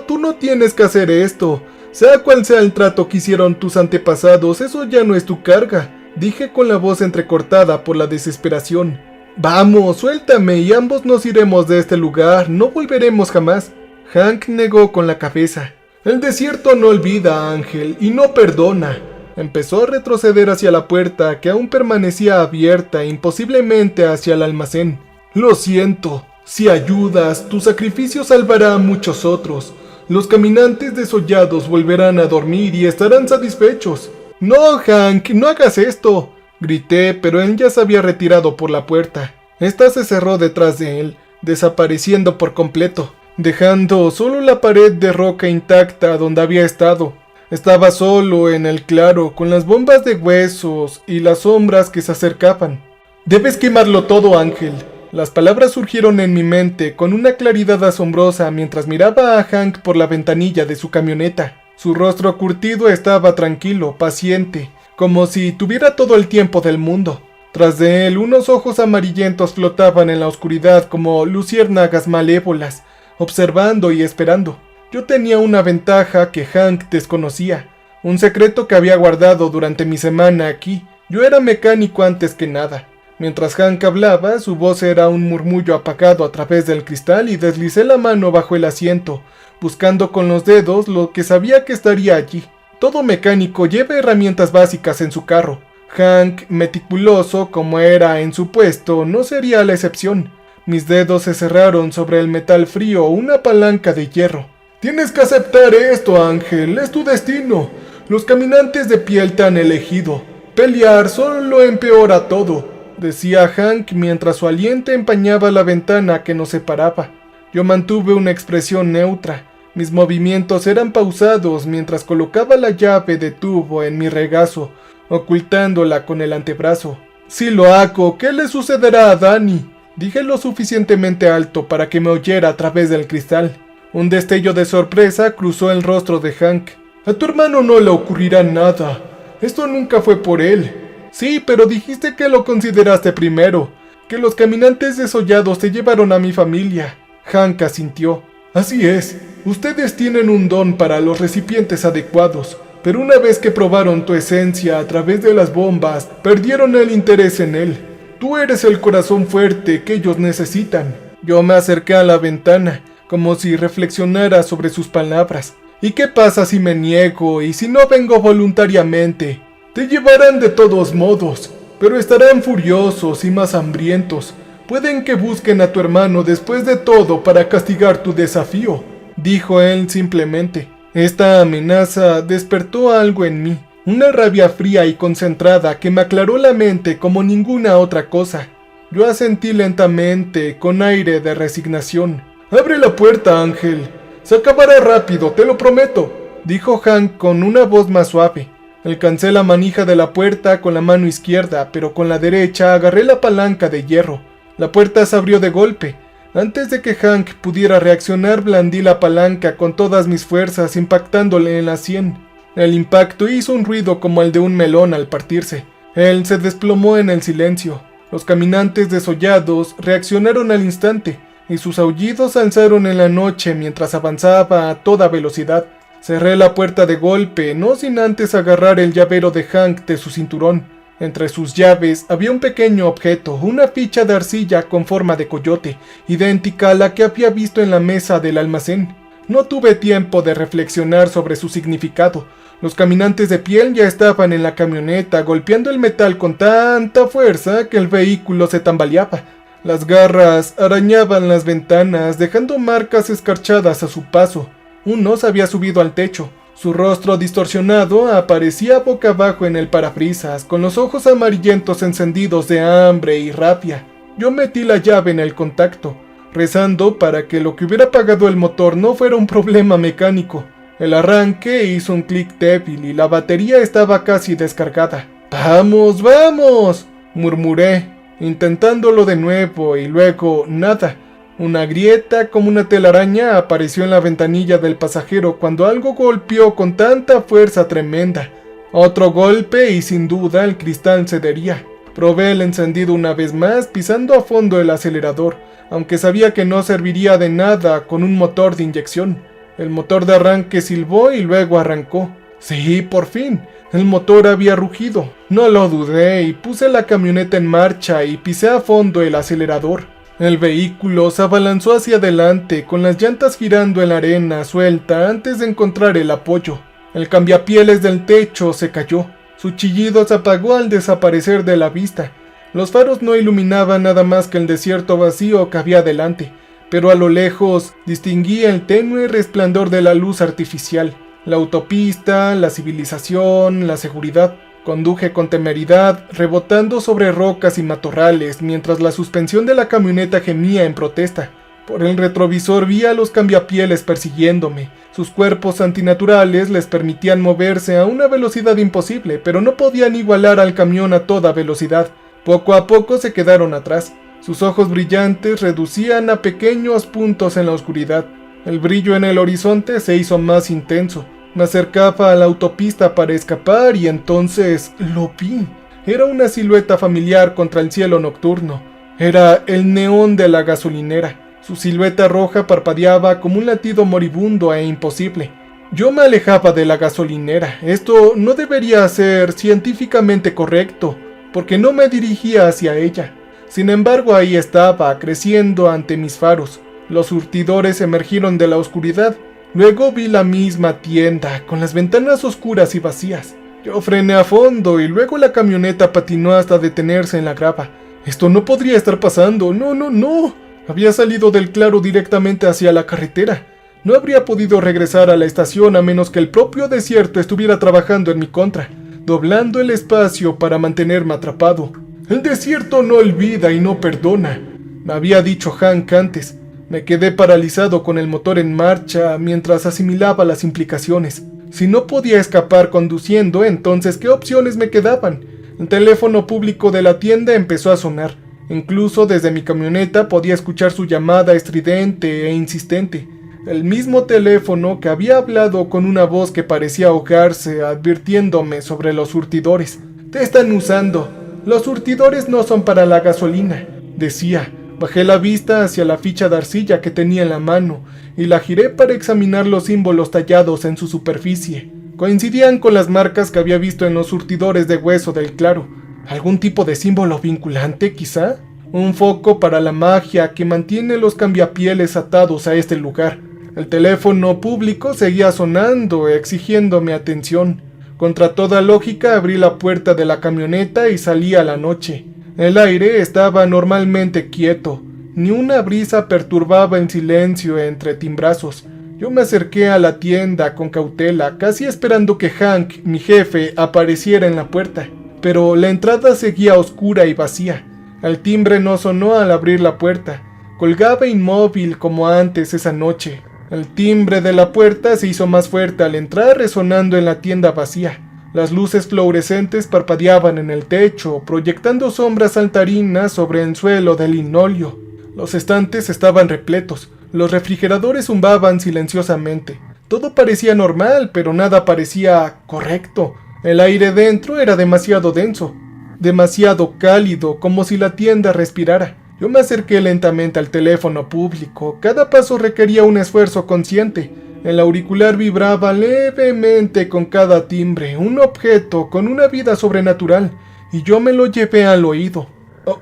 tú no tienes que hacer esto. Sea cual sea el trato que hicieron tus antepasados, eso ya no es tu carga, dije con la voz entrecortada por la desesperación. Vamos, suéltame y ambos nos iremos de este lugar, no volveremos jamás. Hank negó con la cabeza. El desierto no olvida, Ángel, y no perdona. Empezó a retroceder hacia la puerta que aún permanecía abierta, imposiblemente hacia el almacén. Lo siento, si ayudas, tu sacrificio salvará a muchos otros. Los caminantes desollados volverán a dormir y estarán satisfechos. No, Hank, no hagas esto, grité, pero él ya se había retirado por la puerta. Esta se cerró detrás de él, desapareciendo por completo, dejando solo la pared de roca intacta donde había estado. Estaba solo en el claro, con las bombas de huesos y las sombras que se acercaban. Debes quemarlo todo, Ángel. Las palabras surgieron en mi mente con una claridad asombrosa mientras miraba a Hank por la ventanilla de su camioneta. Su rostro curtido estaba tranquilo, paciente, como si tuviera todo el tiempo del mundo. Tras de él, unos ojos amarillentos flotaban en la oscuridad como luciérnagas malévolas, observando y esperando. Yo tenía una ventaja que Hank desconocía, un secreto que había guardado durante mi semana aquí. Yo era mecánico antes que nada. Mientras Hank hablaba, su voz era un murmullo apagado a través del cristal y deslicé la mano bajo el asiento, buscando con los dedos lo que sabía que estaría allí. Todo mecánico lleva herramientas básicas en su carro. Hank, meticuloso como era en su puesto, no sería la excepción. Mis dedos se cerraron sobre el metal frío, una palanca de hierro. Tienes que aceptar esto, Ángel, es tu destino. Los caminantes de piel te han elegido. Pelear solo empeora todo, decía Hank mientras su aliento empañaba la ventana que nos separaba. Yo mantuve una expresión neutra. Mis movimientos eran pausados mientras colocaba la llave de tubo en mi regazo, ocultándola con el antebrazo. Si lo hago, ¿qué le sucederá a Danny?, dije lo suficientemente alto para que me oyera a través del cristal. Un destello de sorpresa cruzó el rostro de Hank. A tu hermano no le ocurrirá nada. Esto nunca fue por él. Sí, pero dijiste que lo consideraste primero, que los caminantes desollados te llevaron a mi familia. Hank asintió. Así es, ustedes tienen un don para los recipientes adecuados, pero una vez que probaron tu esencia a través de las bombas, perdieron el interés en él. Tú eres el corazón fuerte que ellos necesitan. Yo me acerqué a la ventana, como si reflexionara sobre sus palabras. ¿Y qué pasa si me niego y si no vengo voluntariamente? Te llevarán de todos modos, pero estarán furiosos y más hambrientos. Pueden que busquen a tu hermano después de todo para castigar tu desafío, dijo él simplemente. Esta amenaza despertó algo en mí, una rabia fría y concentrada que me aclaró la mente como ninguna otra cosa. Yo asentí lentamente, con aire de resignación. «Abre la puerta, Ángel. Se acabará rápido, te lo prometo», dijo Hank con una voz más suave. Alcancé la manija de la puerta con la mano izquierda, pero con la derecha agarré la palanca de hierro. La puerta se abrió de golpe. Antes de que Hank pudiera reaccionar, blandí la palanca con todas mis fuerzas, impactándole en la sien. El impacto hizo un ruido como el de un melón al partirse. Él se desplomó en el silencio. Los caminantes desollados reaccionaron al instante, y sus aullidos se alzaron en la noche mientras avanzaba a toda velocidad. Cerré la puerta de golpe, no sin antes agarrar el llavero de Hank de su cinturón. Entre sus llaves había un pequeño objeto, una ficha de arcilla con forma de coyote, idéntica a la que había visto en la mesa del almacén. No tuve tiempo de reflexionar sobre su significado. Los caminantes de piel ya estaban en la camioneta, golpeando el metal con tanta fuerza que el vehículo se tambaleaba. Las garras arañaban las ventanas, dejando marcas escarchadas a su paso. Uno se había subido al techo. Su rostro distorsionado aparecía boca abajo en el parabrisas, con los ojos amarillentos encendidos de hambre y rabia. Yo metí la llave en el contacto, rezando para que lo que hubiera apagado el motor no fuera un problema mecánico. El arranque hizo un clic débil y la batería estaba casi descargada. ¡Vamos, vamos!, murmuré, intentándolo de nuevo, y luego nada. Una grieta como una telaraña apareció en la ventanilla del pasajero cuando algo golpeó con tanta fuerza tremenda. Otro golpe y sin duda el cristal cedería. Probé el encendido una vez más, pisando a fondo el acelerador, aunque sabía que no serviría de nada con un motor de inyección. El motor de arranque silbó y luego arrancó. Sí, por fin. El motor había rugido. No lo dudé y puse la camioneta en marcha y pisé a fondo el acelerador. El vehículo se abalanzó hacia adelante, con las llantas girando en la arena suelta antes de encontrar el apoyo. El cambiapieles del techo se cayó. Su chillido se apagó al desaparecer de la vista. Los faros no iluminaban nada más que el desierto vacío que había delante, pero a lo lejos distinguía el tenue resplandor de la luz artificial. La autopista, la civilización, la seguridad. Conduje con temeridad, rebotando sobre rocas y matorrales, mientras la suspensión de la camioneta gemía en protesta. Por el retrovisor vi a los cambiapieles persiguiéndome. Sus cuerpos antinaturales les permitían moverse a una velocidad imposible, pero no podían igualar al camión a toda velocidad. Poco a poco se quedaron atrás. Sus ojos brillantes reducían a pequeños puntos en la oscuridad. El brillo en el horizonte se hizo más intenso. Me acercaba a la autopista para escapar y entonces lo vi. Era una silueta familiar contra el cielo nocturno. Era el neón de la gasolinera. Su silueta roja parpadeaba como un latido moribundo e imposible. Yo me alejaba de la gasolinera. Esto no debería ser científicamente correcto, porque no me dirigía hacia ella. Sin embargo, ahí estaba, creciendo ante mis faros. Los surtidores emergieron de la oscuridad. Luego vi la misma tienda, con las ventanas oscuras y vacías. Yo frené a fondo y luego la camioneta patinó hasta detenerse en la grava. Esto no podría estar pasando, no. Había salido del claro directamente hacia la carretera. No habría podido regresar a la estación a menos que el propio desierto estuviera trabajando en mi contra, doblando el espacio para mantenerme atrapado. El desierto no olvida y no perdona, me había dicho Hank antes. Me quedé paralizado con el motor en marcha mientras asimilaba las implicaciones. Si no podía escapar conduciendo, entonces ¿qué opciones me quedaban? El teléfono público de la tienda empezó a sonar. Incluso desde mi camioneta podía escuchar su llamada estridente e insistente. El mismo teléfono que había hablado con una voz que parecía ahogarse, advirtiéndome sobre los surtidores. «Te están usando. Los surtidores no son para la gasolina», decía. Bajé la vista hacia la ficha de arcilla que tenía en la mano y la giré para examinar los símbolos tallados en su superficie. Coincidían con las marcas que había visto en los surtidores de hueso del claro. ¿Algún tipo de símbolo vinculante, quizá? Un foco para la magia que mantiene los cambiapieles atados a este lugar. El teléfono público seguía sonando, exigiéndome atención. Contra toda lógica abrí la puerta de la camioneta y salí a la noche. El aire estaba normalmente quieto. Ni una brisa perturbaba el silencio entre timbrazos. Yo me acerqué a la tienda con cautela, casi esperando que Hank, mi jefe, apareciera en la puerta. Pero la entrada seguía oscura y vacía. El timbre no sonó al abrir la puerta. Colgaba inmóvil como antes esa noche. El timbre de la puerta se hizo más fuerte al entrar, resonando en la tienda vacía. Las luces fluorescentes parpadeaban en el techo, proyectando sombras saltarinas sobre el suelo de linóleo. Los estantes estaban repletos, los refrigeradores zumbaban silenciosamente. Todo parecía normal, pero nada parecía correcto. El aire dentro era demasiado denso, demasiado cálido, como si la tienda respirara. Yo me acerqué lentamente al teléfono público. Cada paso requería un esfuerzo consciente. El auricular vibraba levemente con cada timbre, un objeto con una vida sobrenatural, y yo me lo llevé al oído.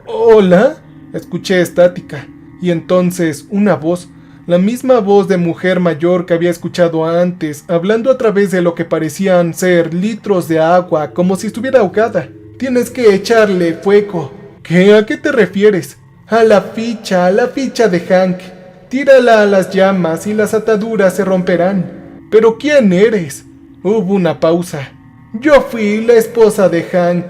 ¿Hola? Escuché estática, y entonces una voz, la misma voz de mujer mayor que había escuchado antes, hablando a través de lo que parecían ser litros de agua, como si estuviera ahogada. Tienes que echarle fuego. ¿Qué? ¿A qué te refieres? A la ficha de Hank. Tírala a las llamas y las ataduras se romperán. ¿Pero quién eres? Hubo una pausa. Yo fui la esposa de Hank.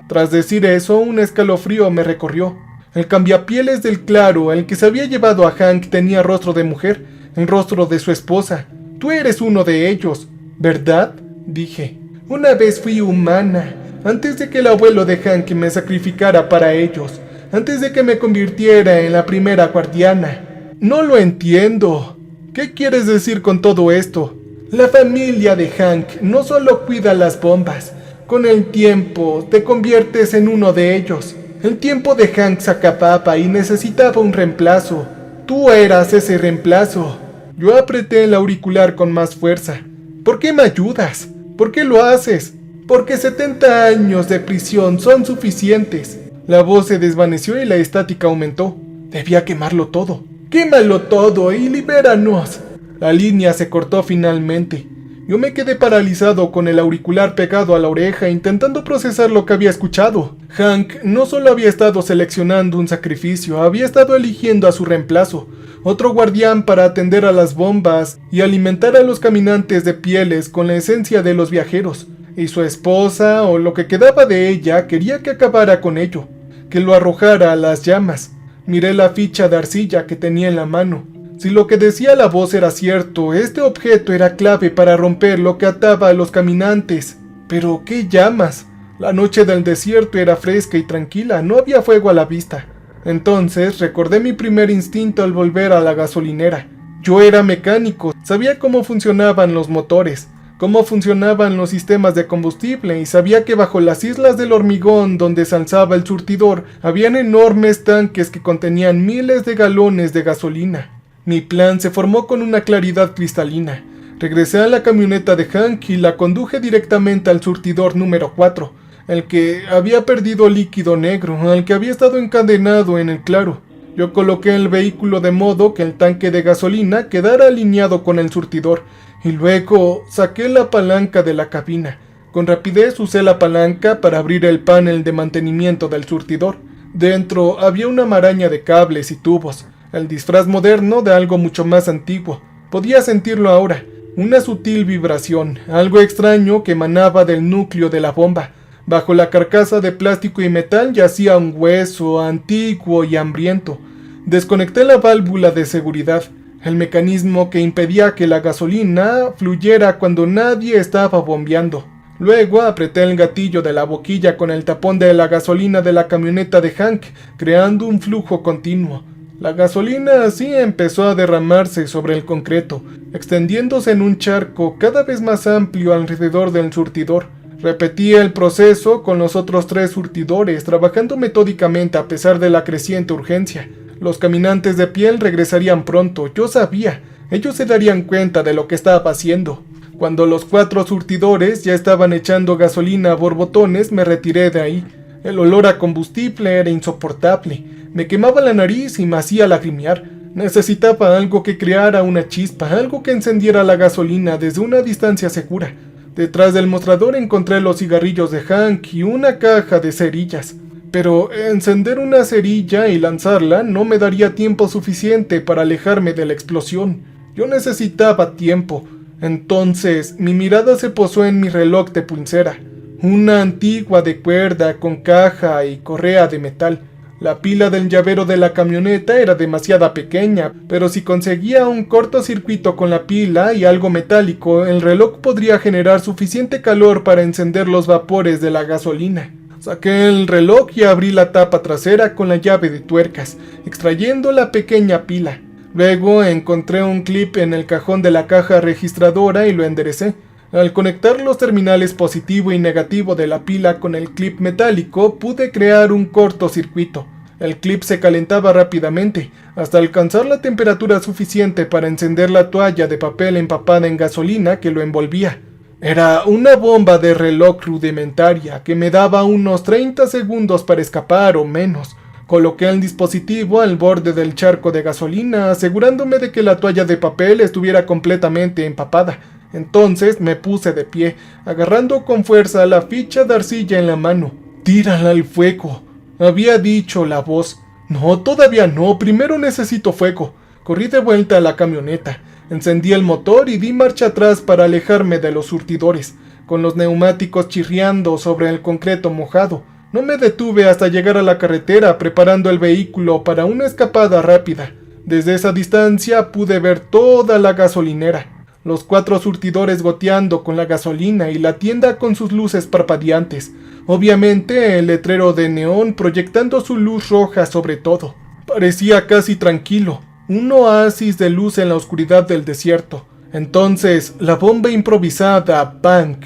Tras decir eso, un escalofrío me recorrió. El cambiapieles del claro, el que se había llevado a Hank, tenía rostro de mujer, el rostro de su esposa. Tú eres uno de ellos, ¿verdad? Dije. Una vez fui humana, antes de que el abuelo de Hank me sacrificara para ellos, antes de que me convirtiera en la primera guardiana. No lo entiendo. ¿Qué quieres decir con todo esto? La familia de Hank no solo cuida las bombas. Con el tiempo te conviertes en uno de ellos. El tiempo de Hank se acababa y necesitaba un reemplazo. Tú eras ese reemplazo. Yo apreté el auricular con más fuerza. ¿Por qué me ayudas? ¿Por qué lo haces? Porque 70 años de prisión son suficientes. La voz se desvaneció y la estática aumentó. Debía quemarlo todo. ¡Quémalo todo y libéranos! La línea se cortó finalmente. Yo me quedé paralizado con el auricular pegado a la oreja, intentando procesar lo que había escuchado. Hank no solo había estado seleccionando un sacrificio, había estado eligiendo a su reemplazo, otro guardián para atender a las bombas y alimentar a los caminantes de pieles con la esencia de los viajeros. Y su esposa, o lo que quedaba de ella, quería que acabara con ello, que lo arrojara a las llamas. Miré la ficha de arcilla que tenía en la mano. Si lo que decía la voz era cierto, este objeto era clave para romper lo que ataba a los caminantes. ¿Pero qué llamas? La noche del desierto era fresca y tranquila, no había fuego a la vista. Entonces recordé mi primer instinto al volver a la gasolinera. Yo era mecánico, sabía cómo funcionaban los motores, cómo funcionaban los sistemas de combustible, y sabía que bajo las islas del hormigón donde se alzaba el surtidor habían enormes tanques que contenían miles de galones de gasolina. Mi plan se formó con una claridad cristalina. Regresé a la camioneta de Hank y la conduje directamente al surtidor número 4, el que había perdido líquido negro, al que había estado encadenado en el claro. Yo coloqué el vehículo de modo que el tanque de gasolina quedara alineado con el surtidor, y luego saqué la palanca de la cabina. Con rapidez usé la palanca para abrir el panel de mantenimiento del surtidor. Dentro había una maraña de cables y tubos, el disfraz moderno de algo mucho más antiguo. Podía sentirlo ahora, una sutil vibración, algo extraño que emanaba del núcleo de la bomba. Bajo la carcasa de plástico y metal yacía un hueso antiguo y hambriento. Desconecté la válvula de seguridad, el mecanismo que impedía que la gasolina fluyera cuando nadie estaba bombeando. Luego apreté el gatillo de la boquilla con el tapón de la gasolina de la camioneta de Hank, creando un flujo continuo. La gasolina así empezó a derramarse sobre el concreto, extendiéndose en un charco cada vez más amplio alrededor del surtidor. Repetí el proceso con los otros 3 surtidores, trabajando metódicamente a pesar de la creciente urgencia. Los caminantes de piel regresarían pronto, yo sabía. Ellos se darían cuenta de lo que estaba haciendo. Cuando los 4 surtidores ya estaban echando gasolina a borbotones, me retiré de ahí. El olor a combustible era insoportable. Me quemaba la nariz y me hacía lagrimear. Necesitaba algo que creara una chispa, algo que encendiera la gasolina desde una distancia segura. Detrás del mostrador encontré los cigarrillos de Hank y una caja de cerillas. Pero encender una cerilla y lanzarla no me daría tiempo suficiente para alejarme de la explosión. Yo necesitaba tiempo. Entonces mi mirada se posó en mi reloj de pulsera, una antigua de cuerda con caja y correa de metal. La pila del llavero de la camioneta era demasiado pequeña, pero si conseguía un cortocircuito con la pila y algo metálico, el reloj podría generar suficiente calor para encender los vapores de la gasolina. Saqué el reloj y abrí la tapa trasera con la llave de tuercas, extrayendo la pequeña pila. Luego encontré un clip en el cajón de la caja registradora y lo enderecé. Al conectar los terminales positivo y negativo de la pila con el clip metálico, pude crear un cortocircuito. El clip se calentaba rápidamente, hasta alcanzar la temperatura suficiente para encender la toalla de papel empapada en gasolina que lo envolvía. Era una bomba de reloj rudimentaria que me daba unos 30 segundos para escapar o menos. Coloqué el dispositivo al borde del charco de gasolina, asegurándome de que la toalla de papel estuviera completamente empapada. Entonces me puse de pie, agarrando con fuerza la ficha de arcilla en la mano. «Tírala al fuego», había dicho la voz. «No, todavía no, primero necesito fuego». Corrí de vuelta a la camioneta. Encendí el motor y di marcha atrás para alejarme de los surtidores, con los neumáticos chirriando sobre el concreto mojado. No me detuve hasta llegar a la carretera, preparando el vehículo para una escapada rápida. Desde esa distancia pude ver toda la gasolinera, los 4 surtidores goteando con la gasolina y la tienda con sus luces parpadeantes. Obviamente el letrero de neón proyectando su luz roja sobre todo. Parecía casi tranquilo, un oasis de luz en la oscuridad del desierto. Entonces la bomba improvisada, ¡bang!,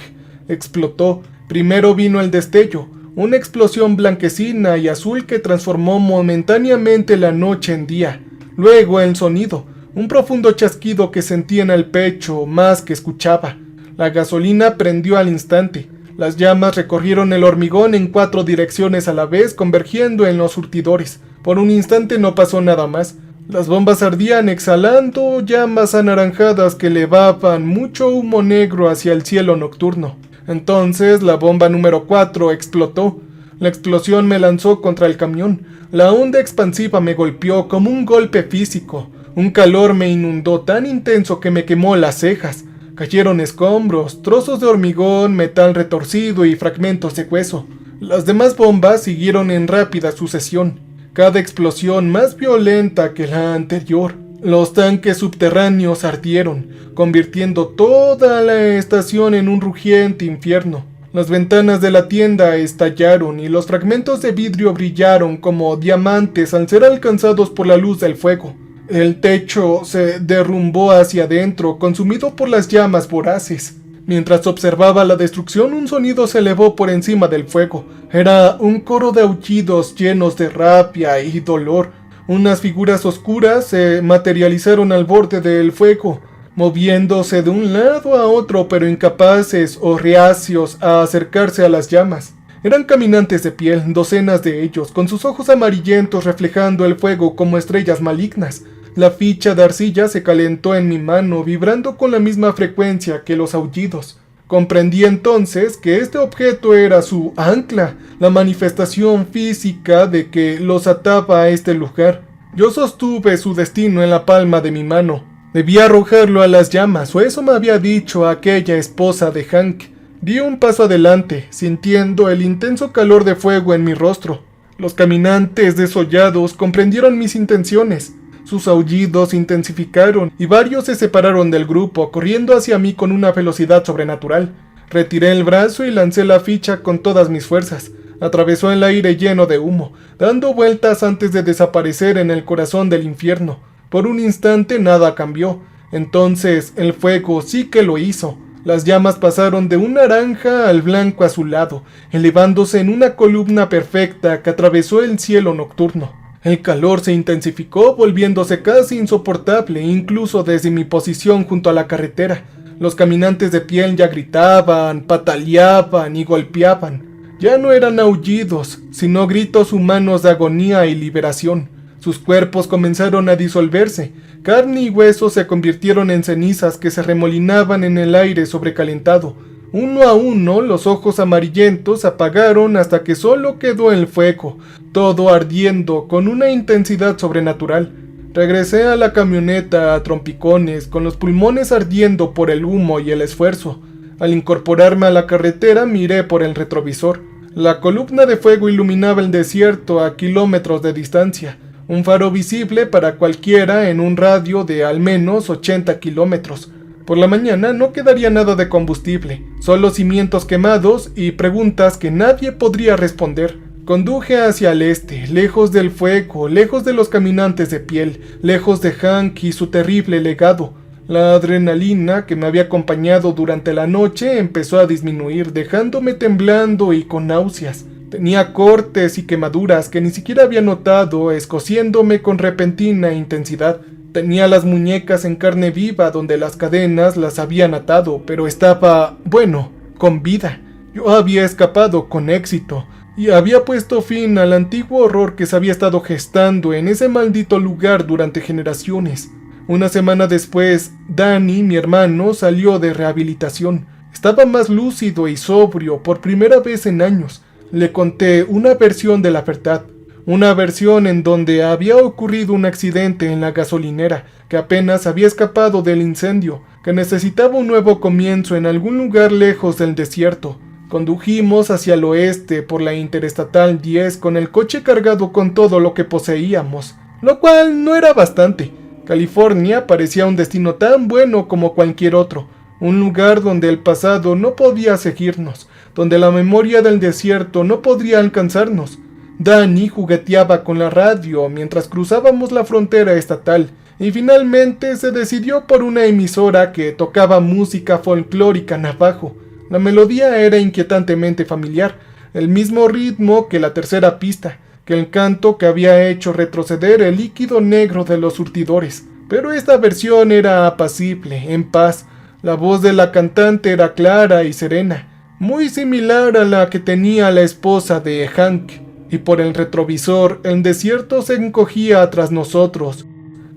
explotó. Primero vino el destello, una explosión blanquecina y azul que transformó momentáneamente la noche en día. Luego el sonido, un profundo chasquido que sentía en el pecho más que escuchaba. La gasolina prendió al instante. Las llamas recorrieron el hormigón en 4 direcciones a la vez, convergiendo en los surtidores. Por un instante no pasó nada más. Las bombas ardían exhalando llamas anaranjadas que elevaban mucho humo negro hacia el cielo nocturno. Entonces la bomba número 4 explotó. La explosión me lanzó contra el camión. La onda expansiva me golpeó como un golpe físico. Un calor me inundó tan intenso que me quemó las cejas. Cayeron escombros, trozos de hormigón, metal retorcido y fragmentos de hueso. Las demás bombas siguieron en rápida sucesión, cada explosión más violenta que la anterior. Los tanques subterráneos ardieron, convirtiendo toda la estación en un rugiente infierno. Las ventanas de la tienda estallaron y los fragmentos de vidrio brillaron como diamantes al ser alcanzados por la luz del fuego. El techo se derrumbó hacia adentro, consumido por las llamas voraces. Mientras observaba la destrucción, un sonido se elevó por encima del fuego. Era un coro de aullidos llenos de rabia y dolor. Unas figuras oscuras se materializaron al borde del fuego, moviéndose de un lado a otro, pero incapaces o reacios a acercarse a las llamas. Eran caminantes de piel, docenas de ellos, con sus ojos amarillentos reflejando el fuego como estrellas malignas. La ficha de arcilla se calentó en mi mano, vibrando con la misma frecuencia que los aullidos. Comprendí entonces que este objeto era su ancla, la manifestación física de que los ataba a este lugar. Yo sostuve su destino en la palma de mi mano. Debía arrojarlo a las llamas, o eso me había dicho aquella esposa de Hank. Di un paso adelante, sintiendo el intenso calor de fuego en mi rostro. Los caminantes desollados comprendieron mis intenciones. Sus aullidos se intensificaron y varios se separaron del grupo, corriendo hacia mí con una velocidad sobrenatural. Retiré el brazo y lancé la ficha con todas mis fuerzas. Atravesó el aire lleno de humo, dando vueltas antes de desaparecer en el corazón del infierno. Por un instante nada cambió. Entonces el fuego sí que lo hizo. Las llamas pasaron de un naranja al blanco azulado, elevándose en una columna perfecta que atravesó el cielo nocturno. El calor se intensificó, volviéndose casi insoportable, incluso desde mi posición junto a la carretera. Los caminantes de piel ya gritaban, pataleaban y golpeaban. Ya no eran aullidos, sino gritos humanos de agonía y liberación. Sus cuerpos comenzaron a disolverse. Carne y hueso se convirtieron en cenizas que se remolinaban en el aire sobrecalentado. Uno a uno, los ojos amarillentos apagaron hasta que solo quedó el fuego, todo ardiendo con una intensidad sobrenatural. Regresé a la camioneta a trompicones, con los pulmones ardiendo por el humo y el esfuerzo. Al incorporarme a la carretera, miré por el retrovisor. La columna de fuego iluminaba el desierto a kilómetros de distancia, un faro visible para cualquiera en un radio de al menos 80 kilómetros. Por la mañana no quedaría nada de combustible, solo cimientos quemados y preguntas que nadie podría responder. Conduje hacia el este, lejos del fuego, lejos de los caminantes de piel, lejos de Hank y su terrible legado. La adrenalina que me había acompañado durante la noche empezó a disminuir, dejándome temblando y con náuseas. Tenía cortes y quemaduras que ni siquiera había notado, escociéndome con repentina intensidad. Tenía las muñecas en carne viva donde las cadenas las habían atado, pero estaba, bueno, con vida. Yo había escapado con éxito y había puesto fin al antiguo horror que se había estado gestando en ese maldito lugar durante generaciones. Una semana después, Danny, mi hermano, salió de rehabilitación. Estaba más lúcido y sobrio por primera vez en años. Le conté una versión de la verdad. Una versión en donde había ocurrido un accidente en la gasolinera, que apenas había escapado del incendio, que necesitaba un nuevo comienzo en algún lugar lejos del desierto. Condujimos hacia el oeste por la Interestatal 10 con el coche cargado con todo lo que poseíamos, lo cual no era bastante. California parecía un destino tan bueno como cualquier otro, un lugar donde el pasado no podía seguirnos, donde la memoria del desierto no podría alcanzarnos. Danny jugueteaba con la radio mientras cruzábamos la frontera estatal y finalmente se decidió por una emisora que tocaba música folclórica navajo. La melodía era inquietantemente familiar, el mismo ritmo que la tercera pista, que el canto que había hecho retroceder el líquido negro de los surtidores. Pero esta versión era apacible, en paz. La voz de la cantante era clara y serena, muy similar a la que tenía la esposa de Hank. Y por el retrovisor, el desierto se encogía tras nosotros.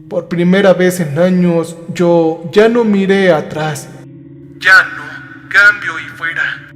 Por primera vez en años, yo ya no miré atrás. Ya no, cambio y fuera.